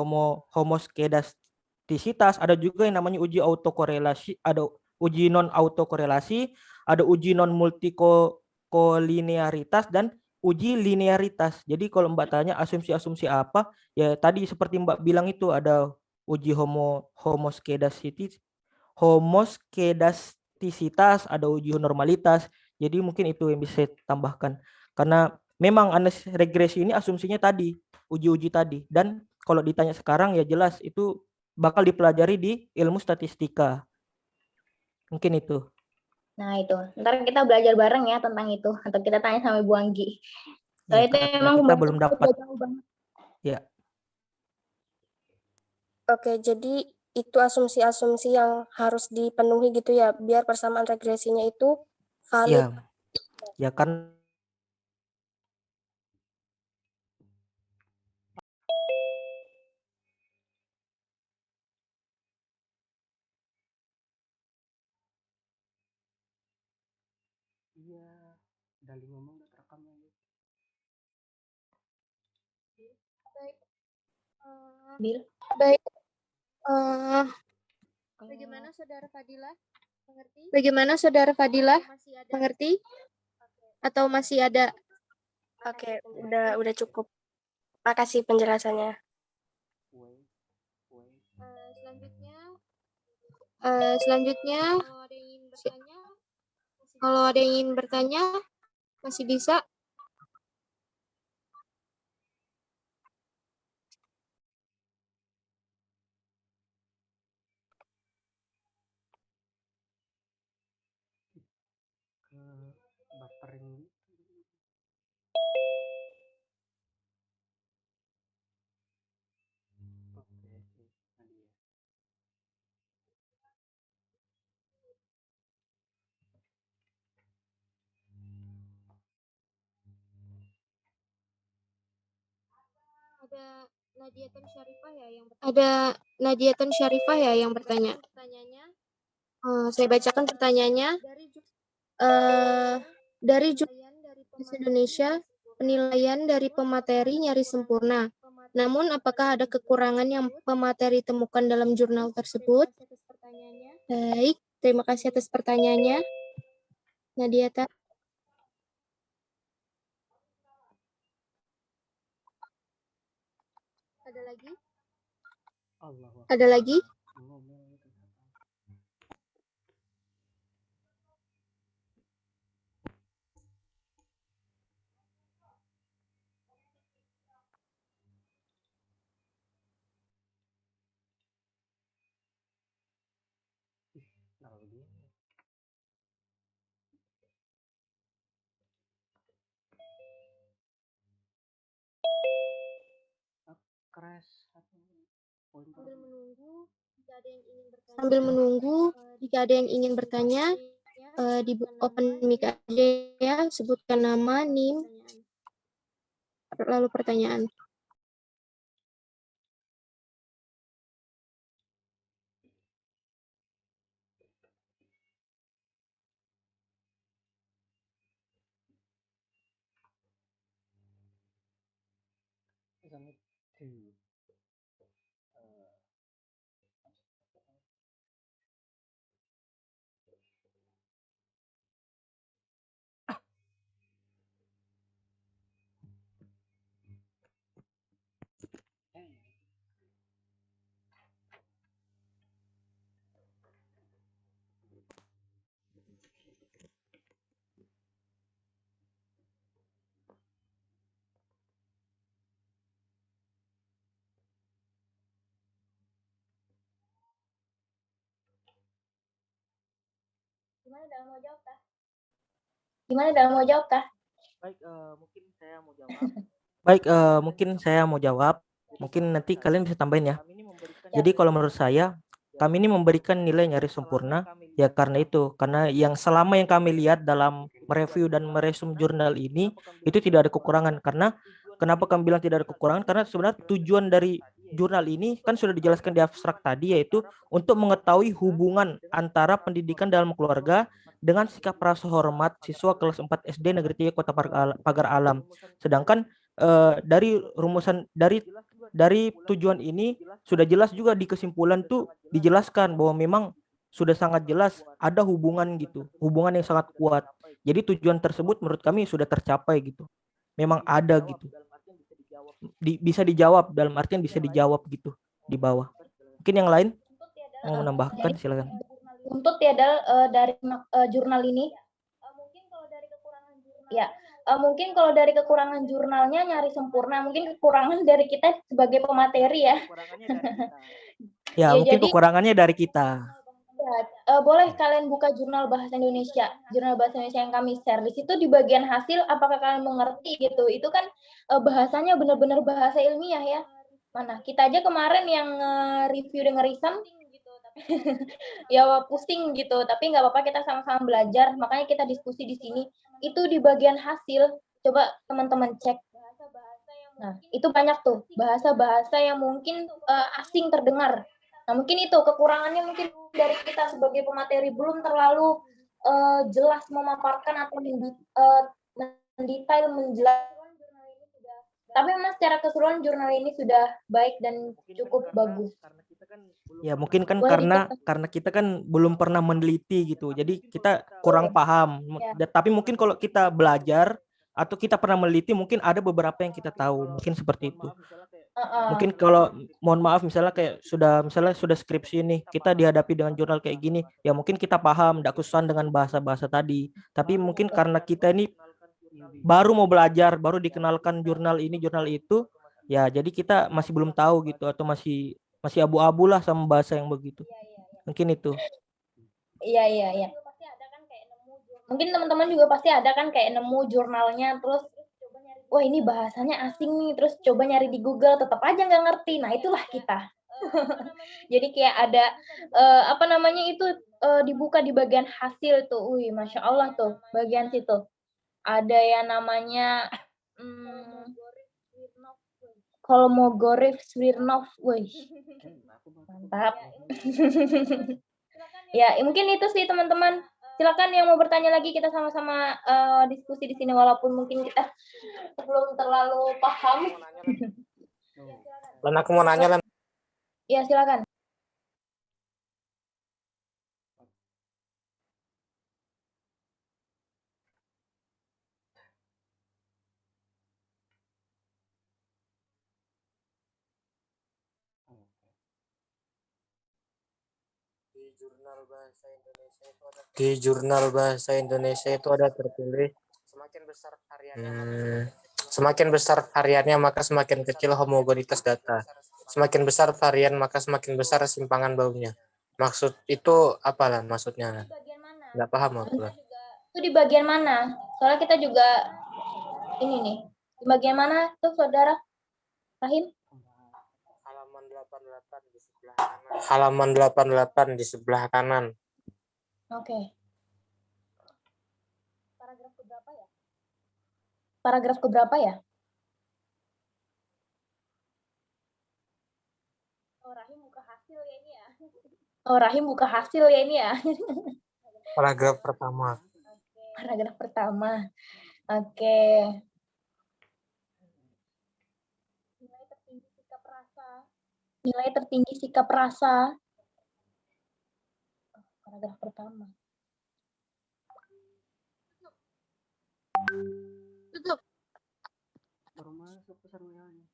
homoskedastisitas, ada juga yang namanya uji autokorelasi, ada uji non autokorelasi, ada uji non multikolinearitas dan uji linearitas. Jadi kalau Mbak tanya asumsi-asumsi apa, ya tadi seperti Mbak bilang itu ada uji homoskedastisitas, ada uji normalitas. Jadi mungkin itu yang bisa saya tambahkan. Karena memang analisis regresi ini asumsinya tadi, uji-uji tadi. Dan kalau ditanya sekarang ya jelas itu bakal dipelajari di ilmu statistika. Mungkin itu. Nah itu, ntar kita belajar bareng ya tentang itu. Atau kita tanya sama Bu Anggi. Ya, Soalnya itu karena emang kita belum dapat. jauh banget. Ya. Oke, jadi itu asumsi-asumsi yang harus dipenuhi gitu ya, biar persamaan regresinya itu valid. Ya kan. Iya, Dali ngomong udah terekam ya. Bil. Baik. Bagaimana Saudara Fadila? Mengerti? Bagaimana Saudara Fadila? Mengerti? Atau masih ada? Oke, udah cukup. Makasih penjelasannya. Selanjutnya, kalau ada yang ingin bertanya, masih bisa. Ke buffering gitu. Oke, Nadia. Ada Nadiatun Syarifah ya yang bertanya. Saya bacakan pertanyaannya. Dari Jurnal Indonesia, penilaian dari pemateri nyaris sempurna. Namun, apakah ada kekurangan yang pemateri temukan dalam jurnal tersebut? Baik, terima kasih atas pertanyaannya. Nadiata. Ada lagi? Ada lagi? Sambil menunggu, jika ada yang ingin bertanya, di open mic aja ya, sebutkan nama, NIM, lalu pertanyaan. submit to Gimana dalam mau jawab kah? Gimana dalam mau jawab kah? Baik, mungkin saya mau jawab. Baik, mungkin saya mau jawab. Mungkin nanti kalian bisa tambahin ya. Jadi kalau menurut saya, kami ini memberikan nilai nyaris sempurna ya karena itu, karena yang selama yang kami lihat dalam mereview dan meresum jurnal ini itu tidak ada kekurangan. Karena kenapa kami bilang tidak ada kekurangan? Karena sebenarnya tujuan dari jurnal ini kan sudah dijelaskan di abstrak tadi, yaitu untuk mengetahui hubungan antara pendidikan dalam keluarga dengan sikap rasa hormat siswa kelas 4 SD Negeri 3 Kota Pagar Alam. Sedangkan dari rumusan dari tujuan ini sudah jelas juga di kesimpulan tuh dijelaskan bahwa memang sudah sangat jelas ada hubungan gitu, hubungan yang sangat kuat. Jadi tujuan tersebut menurut kami sudah tercapai gitu. Memang ada gitu. Bisa dijawab, dalam artian bisa dijawab gitu di bawah. Mungkin yang lain mau menambahkan, silakan. Untuk ya dari jurnal ini, ya mungkin kalau dari kekurangan jurnalnya nyari sempurna, mungkin kekurangan dari kita sebagai pemateri ya. Ya, mungkin jadi kekurangannya dari kita. ya, boleh kalian buka jurnal bahasa Indonesia yang kami share. Di situ di bagian hasil, apakah kalian mengerti gitu? Itu kan bahasanya benar-benar bahasa ilmiah ya. Mana kita aja kemarin yang review dan ngerisem ya pusing gitu, tapi nggak apa-apa, kita sama-sama belajar. Makanya kita diskusi di sini. Itu di bagian hasil, coba teman-teman cek. Nah, itu banyak tuh bahasa-bahasa yang mungkin asing terdengar. Nah, mungkin itu kekurangannya, mungkin dari kita sebagai pemateri belum terlalu jelas memaparkan atau mendetail menjelaskan. Tapi memang secara keseluruhan jurnal ini sudah baik dan cukup bagus. Ya mungkin kan Boleh karena kita kan belum pernah meneliti gitu, jadi kita kurang paham. Tapi mungkin kalau kita belajar atau kita pernah meneliti, mungkin ada beberapa yang kita tahu, mungkin seperti itu. Mungkin kalau mohon maaf misalnya kayak misalnya sudah skripsi nih, kita dihadapi dengan jurnal kayak gini, ya mungkin kita paham, tidak kesusahan dengan bahasa-bahasa tadi. Tapi mungkin karena kita ini baru mau belajar, baru dikenalkan jurnal ini, jurnal itu, ya jadi kita masih belum tahu gitu, atau masih abu-abu lah sama bahasa yang begitu. Mungkin itu. Iya. Mungkin teman-teman juga pasti ada kan kayak nemu jurnalnya, terus wah ini bahasanya asing nih, terus coba nyari di Google, tetap aja nggak ngerti. Nah itulah kita. Jadi kayak ada dibuka di bagian hasil tuh, wih masya Allah tuh bagian situ. Ada yang namanya Kolmogorov Smirnov, wih mantap. Ya mungkin itu sih teman-teman. Silakan yang mau bertanya lagi, kita sama-sama diskusi di sini walaupun mungkin kita belum terlalu paham. Lan aku mau nanya Lan. Ya silakan. Di jurnal bahasa Indonesia itu ada tertulis semakin besar variannya maka semakin kecil homogenitas data. Semakin besar varian maka semakin besar simpangan baunya. Maksud itu apa Lan? Maksudnya Lan? Nggak paham aku Lan. Itu di bagian mana? Soalnya kita juga ini nih. Di bagian mana tuh saudara Rahim? Halaman 88 di sebelah kanan. Halaman 88 di sebelah kanan. Oke. Paragraf keberapa ya? Paragraf keberapa ya? Oh, Rahim buka hasil ya ini ya. Oh, Rahim buka hasil ya ini ya. Paragraf pertama. Paragraf pertama. Oke. Nilai tertinggi sikap rasa. Paragraf pertama. Tutup. Baru masuk pesertanya.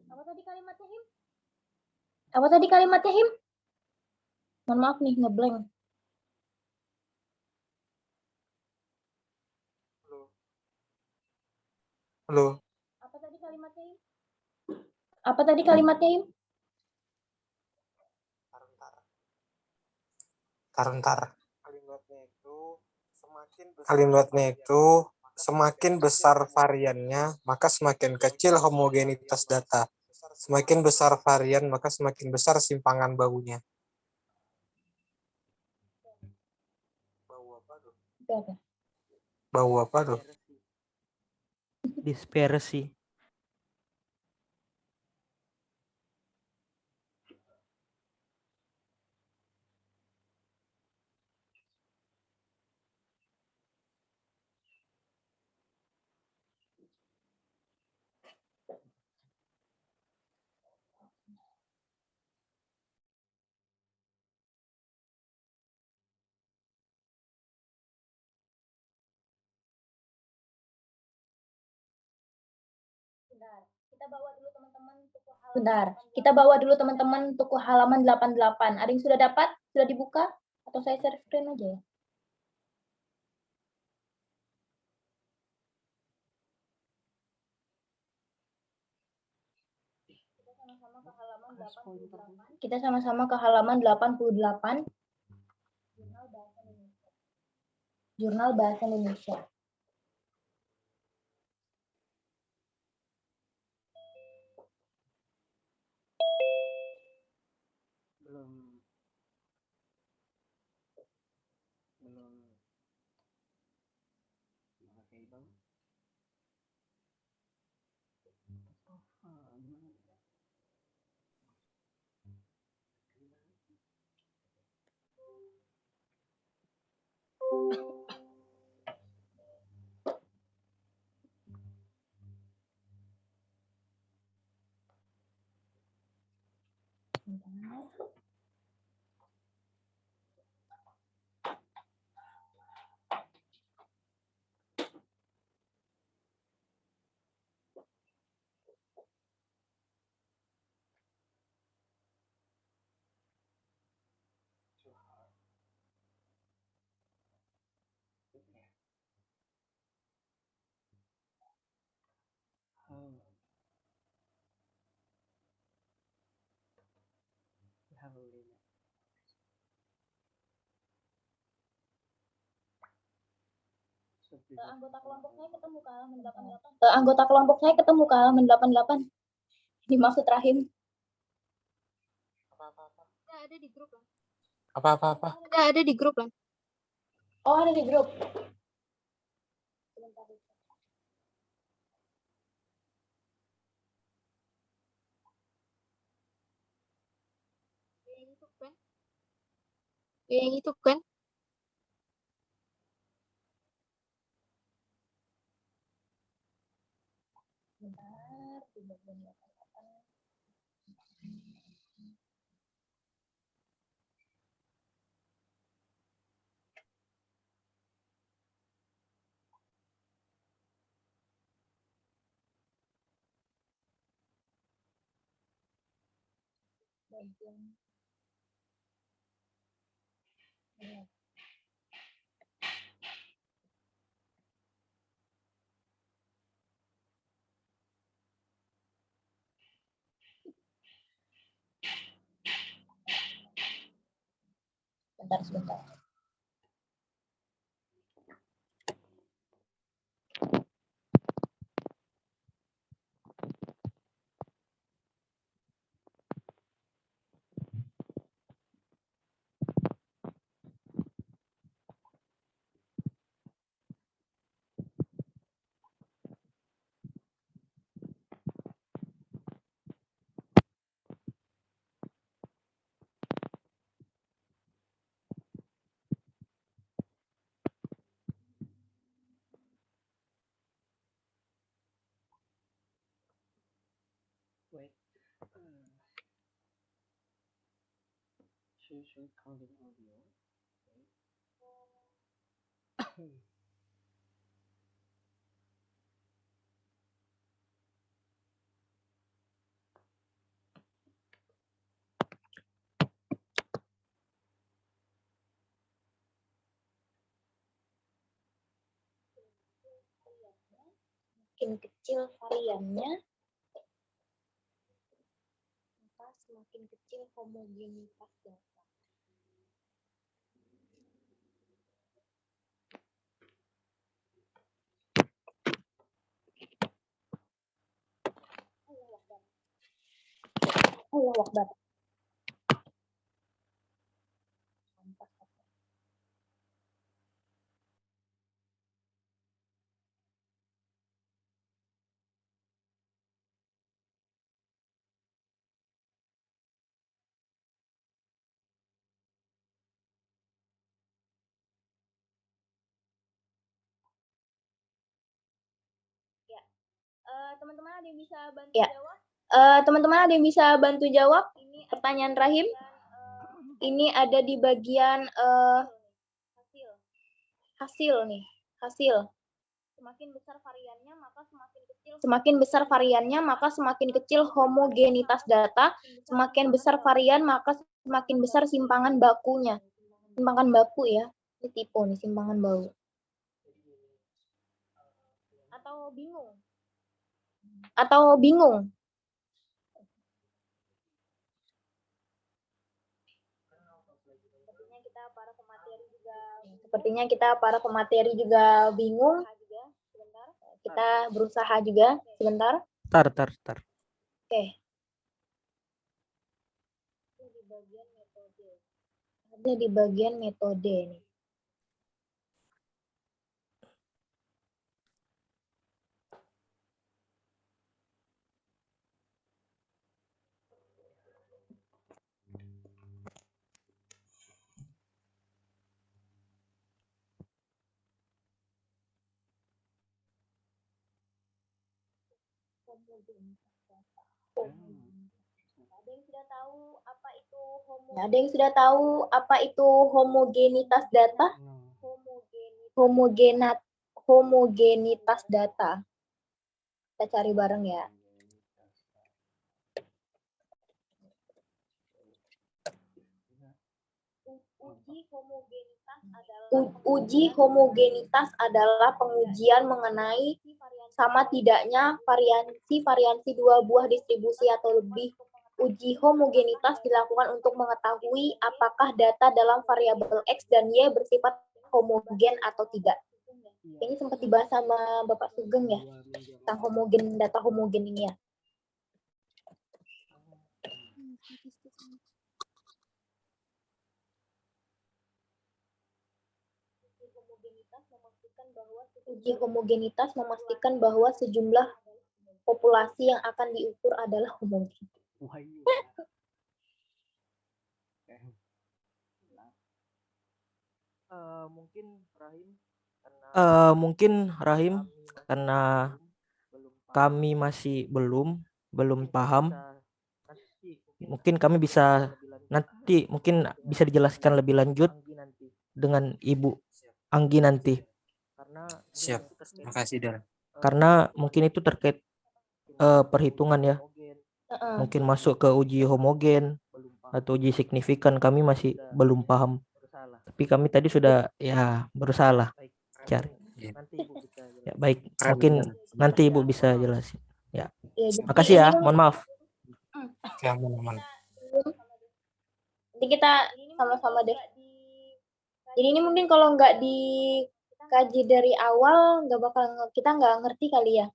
Apa tadi kalimatnya, Him? Apa tadi kalimatnya, Him? Mohon maaf nih, ngeblank. Halo. Apa tadi kalimatnya, Him? Apa tadi kalimatnya, Him? Taruh. Kalimatnya itu semakin besar variannya, maka semakin kecil homogenitas data. Semakin besar varian, maka semakin besar simpangan baunya. Itu apa? Bau apa tuh? Dispersi. Bentar, kita bawa dulu teman-teman untuk ke halaman 88. Ada yang sudah dapat? Sudah dibuka? Atau saya share screen aja ya? Kita sama-sama ke halaman 88. Jurnal Bahasa Indonesia. Belum pakai bang. Gimana? Anggota kelompok saya ketemu ke halaman 88. Anggota kelompok saya ketemu ke halaman 88. Dimaksud Rahim. Ada di grup lah. Apa? Ada di grup lah. Oh, ada di grup. Yang itu kan? Bentar, 388. Bagian. Sebentar. Choose recording audio. Semakin kecil variannya, maka semakin kecil homogenitas data. Allah Akbar. Teman-teman ada yang bisa bantu jawab? Teman-teman ada yang bisa bantu jawab? Pertanyaan Rahim. Ini ada di bagian hasil nih, hasil. Semakin besar variannya maka semakin kecil homogenitas data. Semakin besar varian maka semakin besar simpangan bakunya. Simpangan baku ya. Ini tipe nih simpangan baku. Atau bingung? Sepertinya kita para pemateri juga bingung. Kita berusaha juga sebentar. Tar. Oke. Ada di bagian metode nih. Ada yang sudah tahu apa itu homogenitas data? Homogenitas data. Kita cari bareng ya. Uji homogenitas adalah pengujian mengenai sama tidaknya variasi dua buah distribusi atau lebih. Uji homogenitas dilakukan untuk mengetahui apakah data dalam variabel X dan Y bersifat homogen atau tidak. Ini sempat dibahas sama Bapak Sugeng ya, tentang homogen, data homogen ini ya. Uji homogenitas memastikan bahwa sejumlah populasi yang akan diukur adalah homogen. Mungkin Rahim karena kami masih belum paham. Mungkin kami bisa nanti dijelaskan lebih lanjut dengan Ibu Anggi nanti. Siap. Makasih, Dar. Karena mungkin itu terkait perhitungan ya. Mungkin masuk ke uji homogen atau uji signifikan, kami masih belum paham. Tapi kami tadi sudah ya berusaha lah cari. Ya, baik, mungkin nanti Ibu bisa jelasin. Ya. Makasih ya, mohon maaf. Ya, aman. Nanti kita sama-sama deh. Jadi ini mungkin kalau nggak dikaji dari awal kita nggak ngerti kali ya.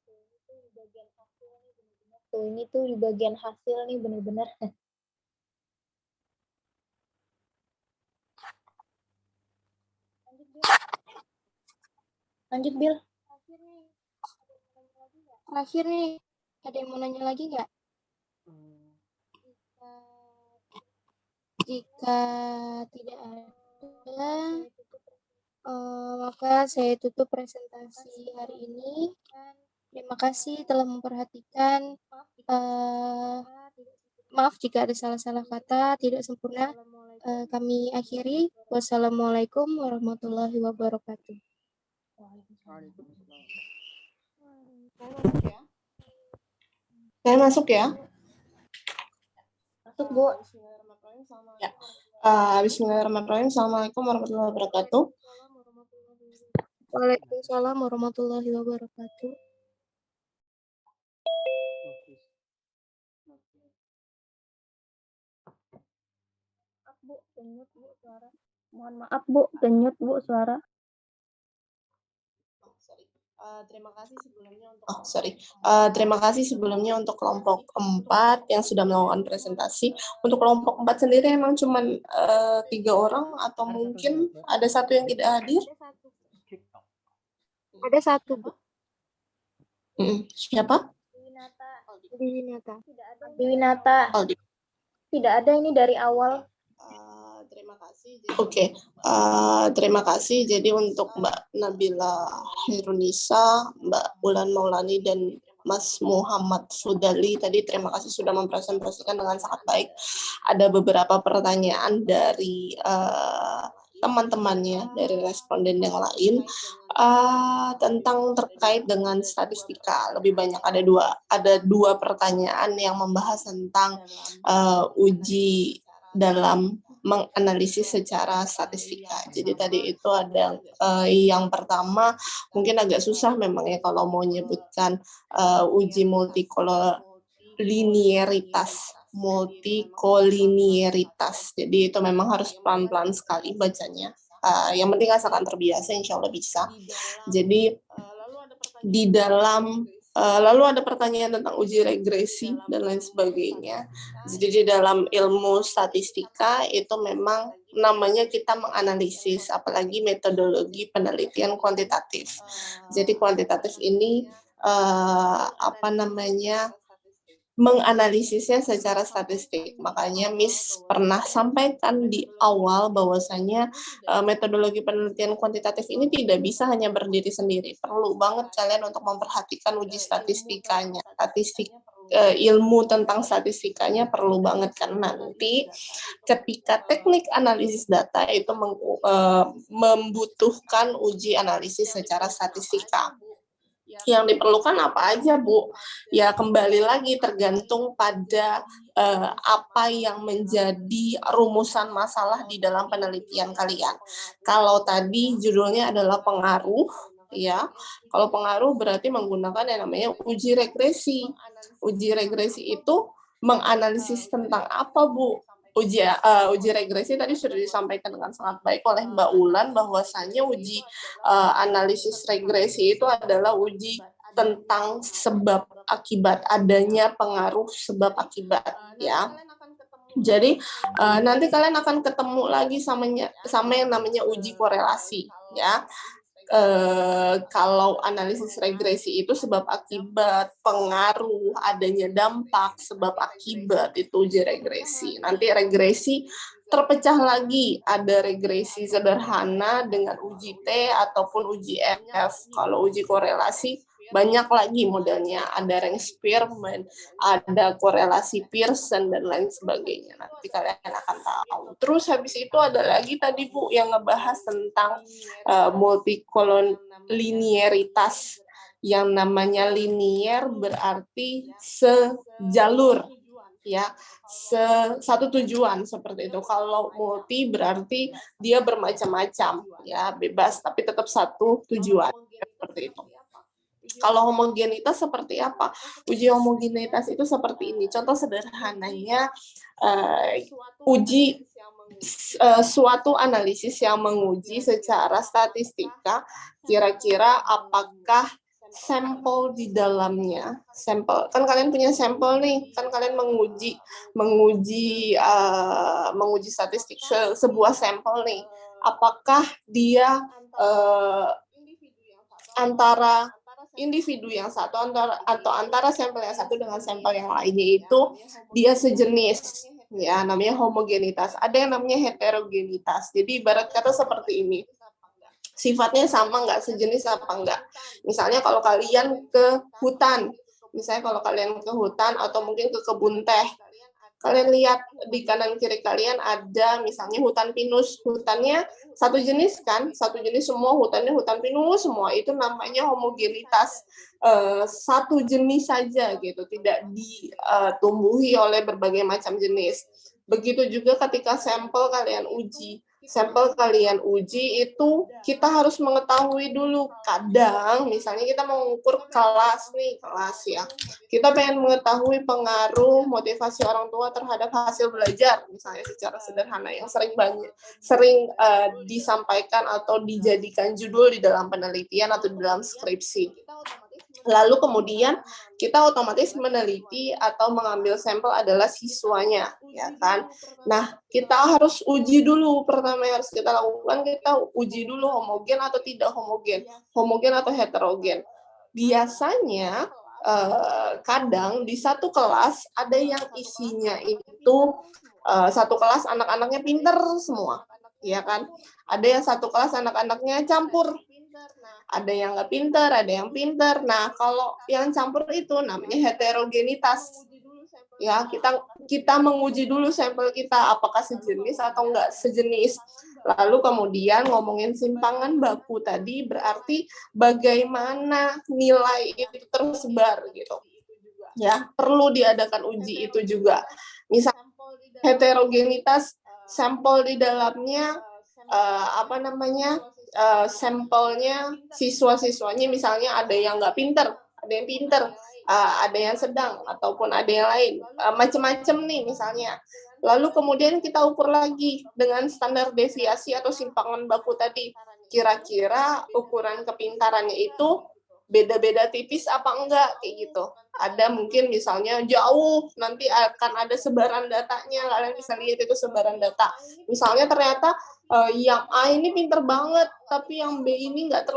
Tuh ini tuh di bagian hasil nih bener-bener. Lanjut Bill. Terakhir nih, ada yang mau nanya lagi nggak? Jika tidak ada, maka saya tutup presentasi hari ini. Terima kasih telah memperhatikan. Maaf jika ada salah-salah kata, tidak sempurna. kami akhiri. Wassalamualaikum warahmatullahi wabarakatuh. Saya masuk ya. Masuk, Bu. Ya. Bismillahirrahmanirrahim. Assalamualaikum warahmatullahi wabarakatuh. Waalaikumsalam warahmatullahi wabarakatuh. Bu, denyut, Bu, suara. Mohon maaf, Bu, denyut, Bu, suara. Terima kasih sebelumnya untuk kelompok 4 yang sudah melakukan presentasi. Untuk kelompok 4 sendiri emang cuma 3 orang atau mungkin ada satu yang tidak hadir? Ada satu, Bu. Siapa? Dwinata. Dwinata. Tidak ada ini dari awal. Terima kasih. Oke, terima kasih. Jadi untuk Mbak Nabila Khairunisa, Mbak Ulan Maulani, dan Mas Muhammad Sudali tadi terima kasih sudah mempresentasikan dengan sangat baik. Ada beberapa pertanyaan dari teman-temannya, dari responden yang lain tentang terkait dengan statistika. Lebih banyak ada dua pertanyaan yang membahas tentang uji dalam menganalisis secara statistika. Jadi tadi itu ada yang pertama mungkin agak susah memang ya kalau mau menyebutkan uji multikolinieritas. Jadi itu memang harus pelan-pelan sekali bacanya. Yang penting asalkan terbiasa, insya Allah bisa. Jadi di dalam lalu ada pertanyaan tentang uji regresi dan lain sebagainya. Jadi di dalam ilmu statistika itu memang namanya kita menganalisis, apalagi metodologi penelitian kuantitatif. Jadi kuantitatif ini menganalisisnya secara statistik. Makanya Miss pernah sampaikan di awal bahwasanya metodologi penelitian kuantitatif ini tidak bisa hanya berdiri sendiri. Perlu banget kalian untuk memperhatikan uji statistikanya. Ilmu tentang statistikanya perlu banget, karena nanti ketika teknik analisis data itu membutuhkan uji analisis secara statistika. Yang diperlukan apa aja, Bu? Ya kembali lagi tergantung pada apa yang menjadi rumusan masalah di dalam penelitian kalian. Kalau tadi judulnya adalah pengaruh, ya. Kalau pengaruh berarti menggunakan yang namanya uji regresi. Uji regresi itu menganalisis tentang apa, Bu? Uji regresi tadi sudah disampaikan dengan sangat baik oleh Mbak Ulan bahwasanya uji analisis regresi itu adalah uji tentang sebab akibat, adanya pengaruh sebab akibat, ya. Jadi nanti kalian akan ketemu lagi sama yang namanya uji korelasi, ya. Kalau analisis regresi itu sebab akibat, pengaruh, adanya dampak, sebab akibat, itu uji regresi. Nanti regresi terpecah lagi, ada regresi sederhana dengan uji T ataupun uji F. Kalau uji korelasi banyak lagi modelnya, ada rank Spearman, ada korelasi Pearson, dan lain sebagainya. Nanti kalian akan tahu. Terus habis itu ada lagi tadi, Bu, yang ngebahas tentang multikolinieritas. Yang namanya linier berarti sejalur, ya, satu tujuan seperti itu. Kalau multi berarti dia bermacam-macam, ya, bebas tapi tetap satu tujuan, seperti itu. Kalau homogenitas seperti apa? Uji homogenitas itu seperti ini. Contoh sederhananya, suatu analisis yang menguji secara statistika kira-kira apakah sampel di dalamnya, sampel, kan kalian punya sampel nih, kan kalian menguji statistik sebuah sampel nih, apakah dia antara individu yang satu atau antara sampel yang satu dengan sampel yang lainnya itu dia sejenis, ya, namanya homogenitas. Ada yang namanya heterogenitas. Jadi ibarat kata seperti ini, sifatnya sama nggak, sejenis apa enggak. Misalnya kalau kalian ke hutan, atau mungkin ke kebun teh, kalian lihat di kanan kiri kalian ada misalnya hutan pinus, hutannya satu jenis kan, satu jenis semua, hutannya hutan pinus semua, itu namanya homogenitas satu jenis saja gitu, tidak ditumbuhi oleh berbagai macam jenis. Begitu juga ketika sampel kalian uji. Sampel kalian uji itu kita harus mengetahui dulu, kadang misalnya kita mau mengukur kelas nih, kelas ya, kita pengen mengetahui pengaruh motivasi orang tua terhadap hasil belajar misalnya secara sederhana yang sering disampaikan atau dijadikan judul di dalam penelitian atau di dalam skripsi. Lalu kemudian kita otomatis meneliti atau mengambil sampel adalah siswanya, ya kan? Nah, kita harus uji dulu, pertama yang harus kita lakukan, kita uji dulu homogen atau tidak homogen, homogen atau heterogen. Biasanya, kadang di satu kelas ada yang isinya itu, satu kelas anak-anaknya pinter semua, ya kan? Ada yang satu kelas anak-anaknya campur, ada yang nggak pinter, ada yang pinter. Nah, kalau yang campur itu namanya heterogenitas. Ya, kita menguji dulu sampel kita apakah sejenis atau enggak sejenis. Lalu kemudian ngomongin simpangan baku tadi berarti bagaimana nilai itu tersebar gitu. Ya, perlu diadakan uji itu juga. Misal heterogenitas sampel di dalamnya sampelnya siswa-siswanya misalnya ada yang nggak pinter, ada yang pinter, ada yang sedang, ataupun ada yang lain, macam-macam nih misalnya. Lalu kemudian kita ukur lagi dengan standar deviasi atau simpangan baku tadi. Kira-kira ukuran kepintarannya itu beda-beda tipis apa enggak, kayak gitu. Ada mungkin misalnya jauh, nanti akan ada sebaran datanya, kalian bisa lihat itu sebaran data. Misalnya ternyata yang A ini pinter banget, tapi yang B ini nggak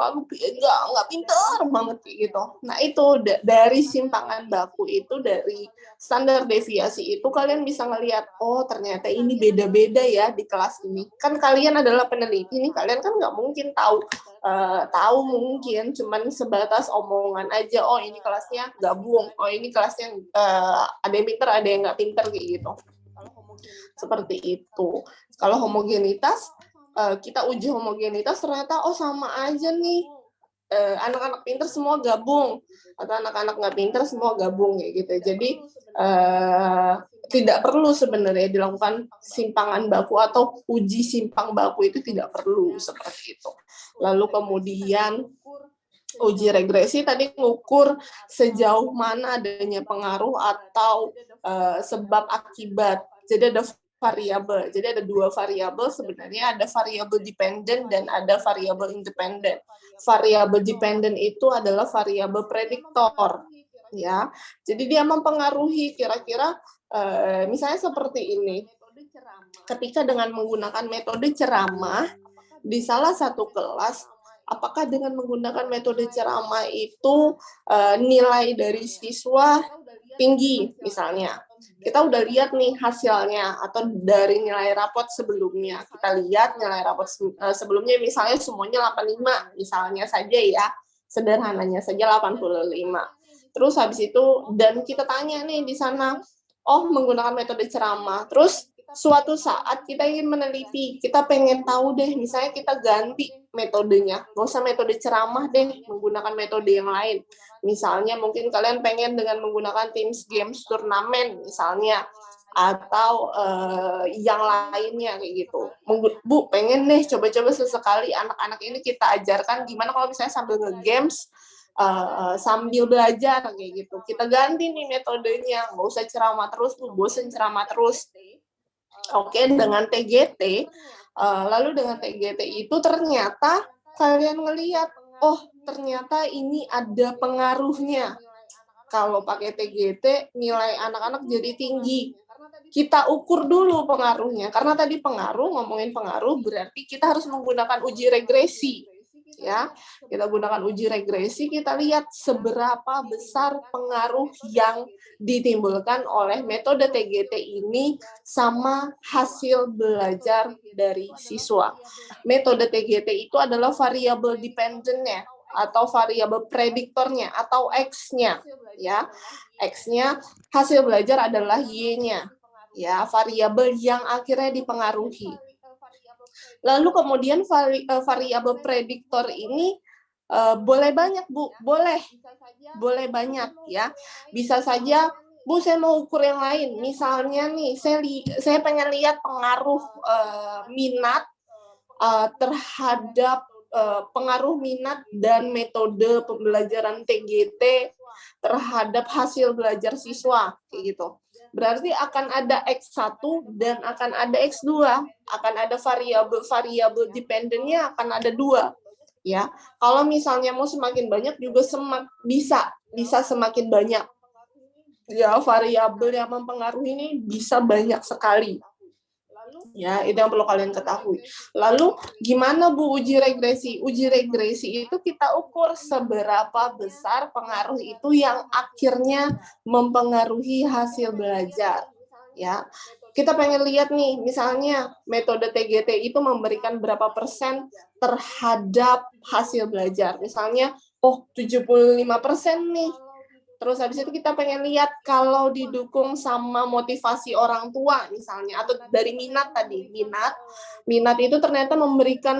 pinter banget gitu. Nah itu dari simpangan baku itu, dari standar deviasi itu kalian bisa ngelihat, oh ternyata ini beda-beda ya di kelas ini. Kan kalian adalah peneliti nih, kalian kan nggak mungkin tahu mungkin cuman sebatas omongan aja, oh ini kelasnya gabung, oh ini kelasnya ada yang pinter, ada yang nggak pinter kayak gitu. Seperti itu. Kalau homogenitas, kita uji homogenitas ternyata oh sama aja nih, anak-anak pinter semua gabung atau anak-anak nggak pinter semua gabung kayak gitu. Jadi tidak perlu sebenarnya dilakukan simpangan baku atau uji simpang baku, itu tidak perlu seperti itu. Lalu kemudian uji regresi tadi ngukur sejauh mana adanya pengaruh atau sebab akibat. Jadi ada variabel. Jadi ada dua variabel sebenarnya, ada variabel dependent dan ada variabel independent. Variabel dependent itu adalah variabel prediktor, ya. Jadi dia mempengaruhi kira-kira misalnya seperti ini. Ketika dengan menggunakan metode ceramah di salah satu kelas, apakah dengan menggunakan metode ceramah itu nilai dari siswa tinggi misalnya. Kita udah lihat nih hasilnya, atau dari nilai rapot sebelumnya. Kita lihat nilai rapot sebelumnya misalnya semuanya 85 misalnya saja ya. Sederhananya saja 85. Terus habis itu, dan kita tanya nih di sana, oh menggunakan metode ceramah. Terus suatu saat kita ingin meneliti, kita pengen tahu deh, misalnya kita ganti metodenya, nggak usah metode ceramah deh, menggunakan metode yang lain. Misalnya mungkin kalian pengen dengan menggunakan Teams Games Turnamen misalnya, atau yang lainnya kayak gitu. Bu, pengen deh coba-coba sesekali anak-anak ini kita ajarkan gimana kalau misalnya sambil nge-games, sambil belajar kayak gitu. Kita ganti nih metodenya, nggak usah ceramah terus, Bu, bosen ceramah terus. Oke, dengan TGT, lalu dengan TGT itu ternyata kalian ngelihat, oh ternyata ini ada pengaruhnya. Kalau pakai TGT, nilai anak-anak jadi tinggi. Kita ukur dulu pengaruhnya, karena tadi ngomongin pengaruh, berarti kita harus menggunakan uji regresi. Ya, kita gunakan uji regresi, kita lihat seberapa besar pengaruh yang ditimbulkan oleh metode TGT ini sama hasil belajar dari siswa. Metode TGT itu adalah variabel dependent-nya atau variabel prediktornya atau X-nya, ya. X-nya hasil belajar adalah Y-nya. ya, variabel yang akhirnya dipengaruhi. Lalu kemudian variabel prediktor ini boleh banyak, Bu, boleh banyak ya. Bisa saja, Bu, saya mau ukur yang lain. Misalnya nih, saya pengen lihat pengaruh minat terhadap pengaruh minat dan metode pembelajaran TGT terhadap hasil belajar siswa, kayak gitu. Berarti akan ada X1 dan akan ada X2, akan ada variabel dependennya akan ada 2. Ya, kalau misalnya mau semakin banyak juga bisa semakin banyak. Ya, variabel yang mempengaruhi ini bisa banyak sekali. Ya, itu yang perlu kalian ketahui. Lalu gimana, Bu, uji regresi? Uji regresi itu kita ukur seberapa besar pengaruh itu yang akhirnya mempengaruhi hasil belajar. Ya, kita pengen lihat nih, misalnya metode TGT itu memberikan berapa persen terhadap hasil belajar. Misalnya, 75% nih. Terus habis itu kita pengen lihat kalau didukung sama motivasi orang tua misalnya, atau dari minat tadi, minat itu ternyata memberikan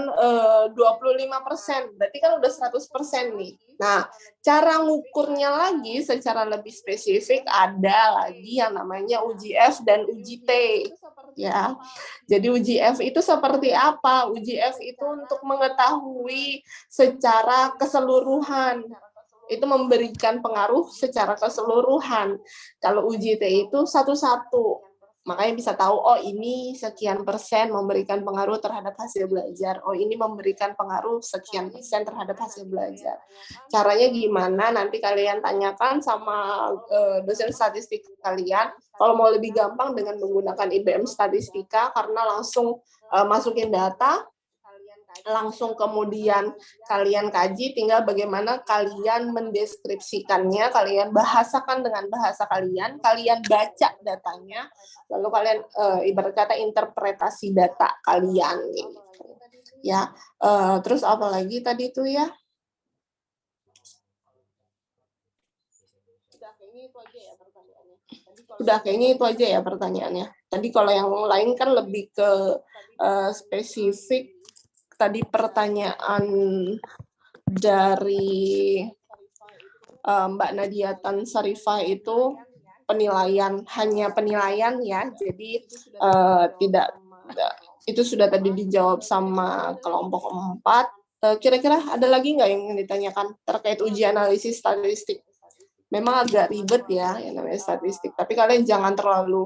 25%, berarti kan udah 100% nih. Nah, cara ngukurnya lagi secara lebih spesifik ada lagi yang namanya uji F dan uji T. Ya, jadi uji F itu seperti apa? Uji F itu untuk mengetahui secara keseluruhan, itu memberikan pengaruh secara keseluruhan. Kalau uji T itu satu-satu, makanya bisa tahu, oh ini sekian persen memberikan pengaruh terhadap hasil belajar, oh ini memberikan pengaruh sekian persen terhadap hasil belajar. Caranya gimana? Nanti kalian tanyakan sama dosen statistik kalian. Kalau mau lebih gampang dengan menggunakan IBM Statistika, karena langsung masukin data, langsung kemudian kalian kaji, tinggal bagaimana kalian mendeskripsikannya, kalian bahasakan dengan bahasa kalian baca datanya, lalu kalian ibarat kata interpretasi data kalian gitu. Ya, terus apa lagi tadi itu ya? Udah kayaknya itu aja ya pertanyaannya. Tadi kalau yang lain kan lebih ke spesifik. Tadi pertanyaan dari Mbak Nadia Tan Sarifah itu hanya penilaian ya, jadi tidak, itu sudah tadi dijawab sama kelompok 4. Kira-kira ada lagi nggak yang ditanyakan terkait uji analisis statistik? Memang agak ribet ya yang namanya statistik, tapi kalian jangan terlalu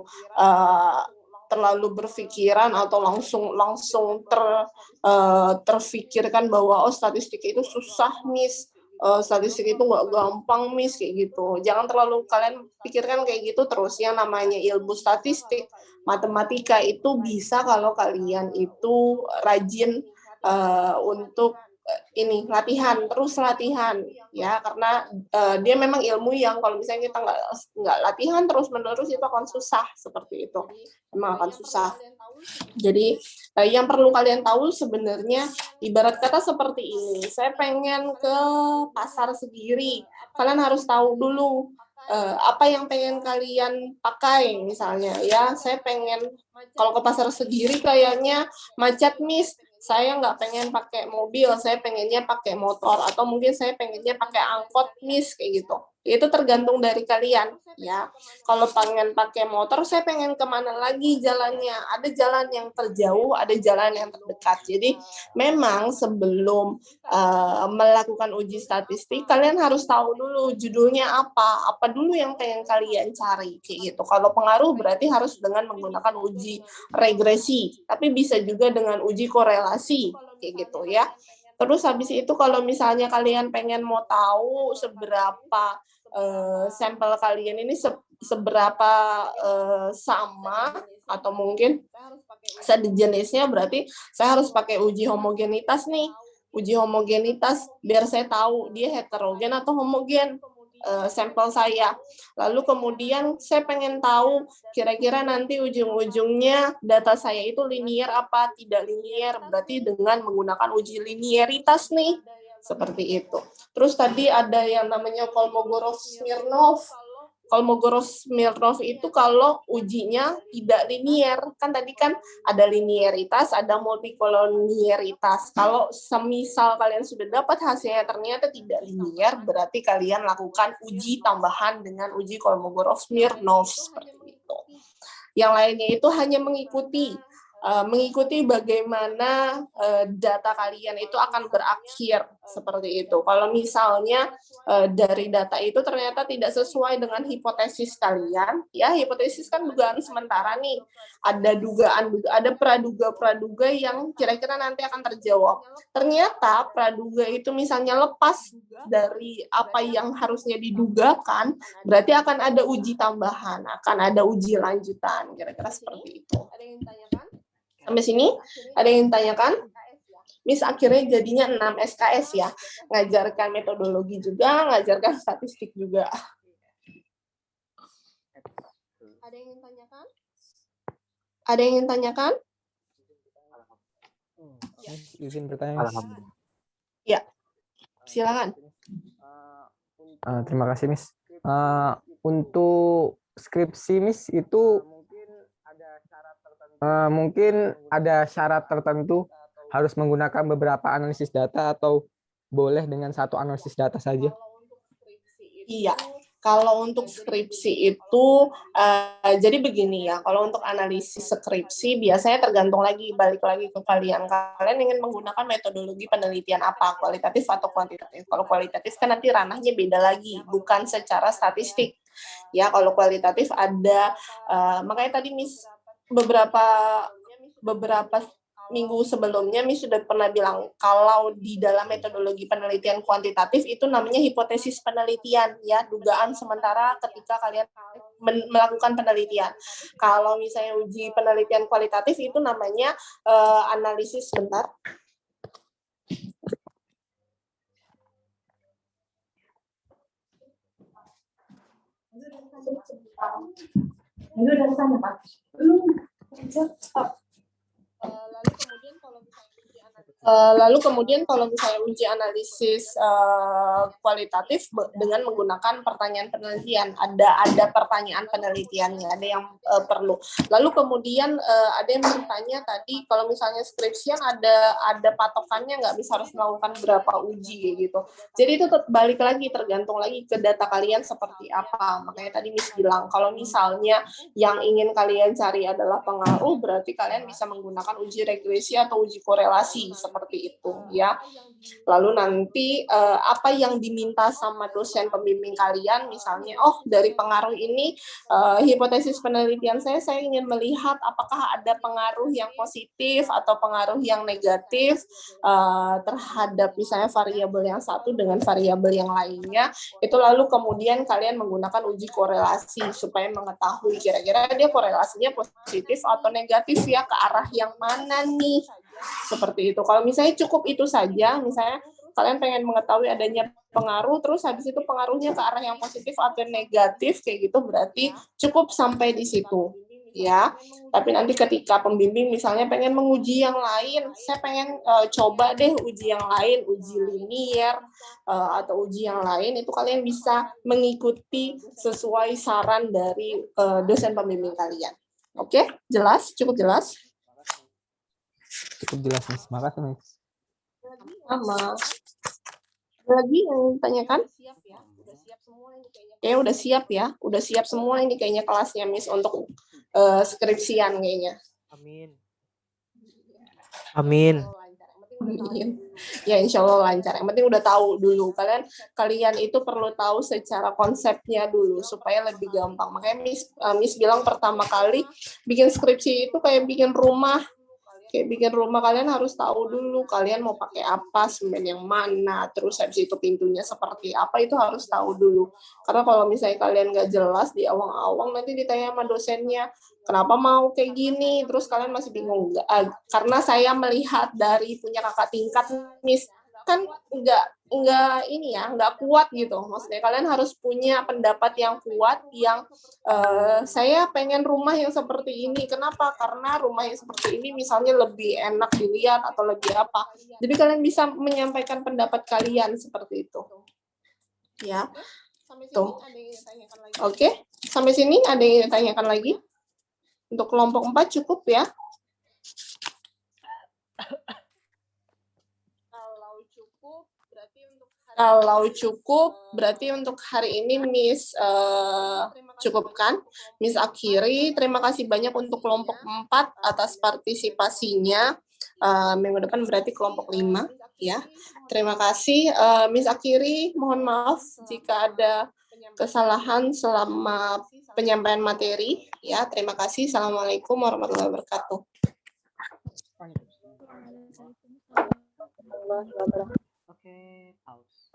berpikiran atau langsung terfikirkan bahwa statistik itu susah, Miss, statistik itu nggak gampang, Miss, kayak gitu. Jangan terlalu kalian pikirkan kayak gitu terus. Yang namanya ilmu statistik, matematika itu bisa kalau kalian itu rajin untuk terus latihan ya, karena dia memang ilmu yang kalau misalnya kita nggak latihan terus menerus itu akan susah, seperti itu, memang akan susah. Jadi yang perlu kalian tahu sebenarnya ibarat kata seperti ini, saya pengen ke pasar Segiri, kalian harus tahu dulu apa yang pengen kalian pakai. Misalnya ya, saya pengen kalau ke pasar Segiri kayaknya macet, Miss, saya nggak pengen pakai mobil, saya pengennya pakai motor, atau mungkin saya pengennya pakai angkot, Miss, kayak gitu. Itu tergantung dari kalian ya. Kalau pengen pakai motor, saya pengen kemana lagi jalannya? Ada jalan yang terjauh, ada jalan yang terdekat. Jadi memang sebelum melakukan uji statistik, kalian harus tahu dulu judulnya apa dulu yang pengen kalian cari, kayak gitu. Kalau pengaruh berarti harus dengan menggunakan uji regresi, tapi bisa juga dengan uji korelasi, kayak gitu ya. Terus habis itu kalau misalnya kalian pengen mau tahu seberapa sampel kalian ini seberapa sama atau mungkin sejenisnya, berarti saya harus pakai uji homogenitas nih. Uji homogenitas biar saya tahu dia heterogen atau homogen sampel saya. Lalu kemudian saya pengen tahu kira-kira nanti ujung-ujungnya data saya itu linear apa tidak linear, berarti dengan menggunakan uji linearitas nih, seperti itu. Terus tadi ada yang namanya Kolmogorov-Smirnov. Kolmogorov-Smirnov itu kalau ujinya tidak linier. Kan tadi kan ada linearitas, ada multikoloniaritas. Kalau semisal kalian sudah dapat hasilnya ternyata tidak linier, berarti kalian lakukan uji tambahan dengan uji Kolmogorov-Smirnov seperti itu. Yang lainnya itu hanya mengikuti bagaimana data kalian itu akan berakhir seperti itu. Kalau misalnya dari data itu ternyata tidak sesuai dengan hipotesis kalian, ya hipotesis kan dugaan sementara nih. Ada praduga yang kira-kira nanti akan terjawab. Ternyata praduga itu misalnya lepas dari apa yang harusnya didugakan, berarti akan ada uji tambahan, akan ada uji lanjutan, kira-kira seperti itu. Ada yang ditanyakan? Sampai sini, ada yang tanyakan? Miss akhirnya jadinya 6 SKS ya, ngajarkan metodologi juga, ngajarkan statistik juga. Ada yang ingin tanyakan? Ada yang ingin tanyakan? Izin bertanya. Ya, silakan. Terima kasih, Miss. Untuk skripsi, Miss, itu mungkin ada syarat tertentu harus menggunakan beberapa analisis data atau boleh dengan satu analisis data saja? Iya, kalau untuk skripsi itu, jadi begini ya, kalau untuk analisis skripsi biasanya tergantung balik lagi ke kalian. Kalian ingin menggunakan metodologi penelitian apa, kualitatif atau kuantitatif. Kalau kualitatif kan nanti ranahnya beda lagi, bukan secara statistik. Ya, kalau kualitatif ada, makanya tadi Miss beberapa minggu sebelumnya Miss sudah pernah bilang kalau di dalam metodologi penelitian kuantitatif itu namanya hipotesis penelitian ya, dugaan sementara ketika kalian melakukan penelitian. Kalau misalnya uji penelitian kualitatif itu namanya analisis sebentar. Ini udah sana, Pak. Lalu kemudian kalau misalnya uji analisis kualitatif dengan menggunakan pertanyaan penelitian, ada pertanyaan penelitiannya, ada yang perlu. Lalu kemudian ada yang bertanya tadi kalau misalnya skripsian ada patokannya nggak, bisa harus melakukan berapa uji gitu. Jadi itu balik lagi, tergantung lagi ke data kalian seperti apa. Makanya tadi Miss bilang kalau misalnya yang ingin kalian cari adalah pengaruh, berarti kalian bisa menggunakan uji regresi atau uji korelasi seperti itu ya. Lalu nanti apa yang diminta sama dosen pembimbing kalian, misalnya dari pengaruh ini hipotesis penelitian saya ingin melihat apakah ada pengaruh yang positif atau pengaruh yang negatif terhadap misalnya variabel yang satu dengan variabel yang lainnya. Itu lalu kemudian kalian menggunakan uji korelasi supaya mengetahui kira-kira dia korelasinya positif atau negatif ya, ke arah yang mana nih. Seperti itu. Kalau misalnya cukup itu saja, misalnya kalian pengen mengetahui adanya pengaruh, terus habis itu pengaruhnya ke arah yang positif atau negatif, kayak gitu, berarti cukup sampai di situ. Ya, tapi nanti ketika pembimbing misalnya pengen menguji yang lain, saya pengen coba deh uji yang lain, uji linier atau uji yang lain, itu kalian bisa mengikuti sesuai saran dari dosen pembimbing kalian. Oke, jelas? Cukup jelas? Cukup jelas, Miss. Makasih, Miss. Sama. Ada lagi yang tanyakan? Ya, udah siap ya. Udah siap semua ini kayaknya kelasnya, Miss, untuk skripsian kayaknya. Amin. Amin. Ya, insya Allah lancar. Yang penting udah tahu dulu. Kalian itu perlu tahu secara konsepnya dulu supaya lebih gampang. Makanya Miss bilang pertama kali bikin skripsi itu kayak bikin rumah. Kayak bikin rumah, kalian harus tahu dulu kalian mau pakai apa, semen yang mana, terus habis itu pintunya seperti apa, itu harus tahu dulu. Karena kalau misalnya kalian nggak jelas di awang-awang, nanti ditanya sama dosennya, kenapa mau kayak gini, terus kalian masih bingung. Karena saya melihat dari punya kakak tingkat, Miss, kan nggak kuat gitu. Maksudnya kalian harus punya pendapat yang kuat, yang saya pengen rumah yang seperti ini. Kenapa? Karena rumah yang seperti ini misalnya lebih enak dilihat atau lebih apa. Jadi kalian bisa menyampaikan pendapat kalian seperti itu. Ya. Tuh. Oke, sampai sini ada yang ditanyakan lagi? Untuk kelompok 4 cukup ya? Kalau cukup, berarti untuk hari ini Miss cukupkan. Miss akhiri, terima kasih banyak untuk kelompok 4 atas partisipasinya. Minggu depan berarti kelompok 5 ya. Terima kasih. Miss akhiri, mohon maaf jika ada kesalahan selama penyampaian materi ya. Terima kasih. Assalamualaikum warahmatullahi wabarakatuh. Oke, pause.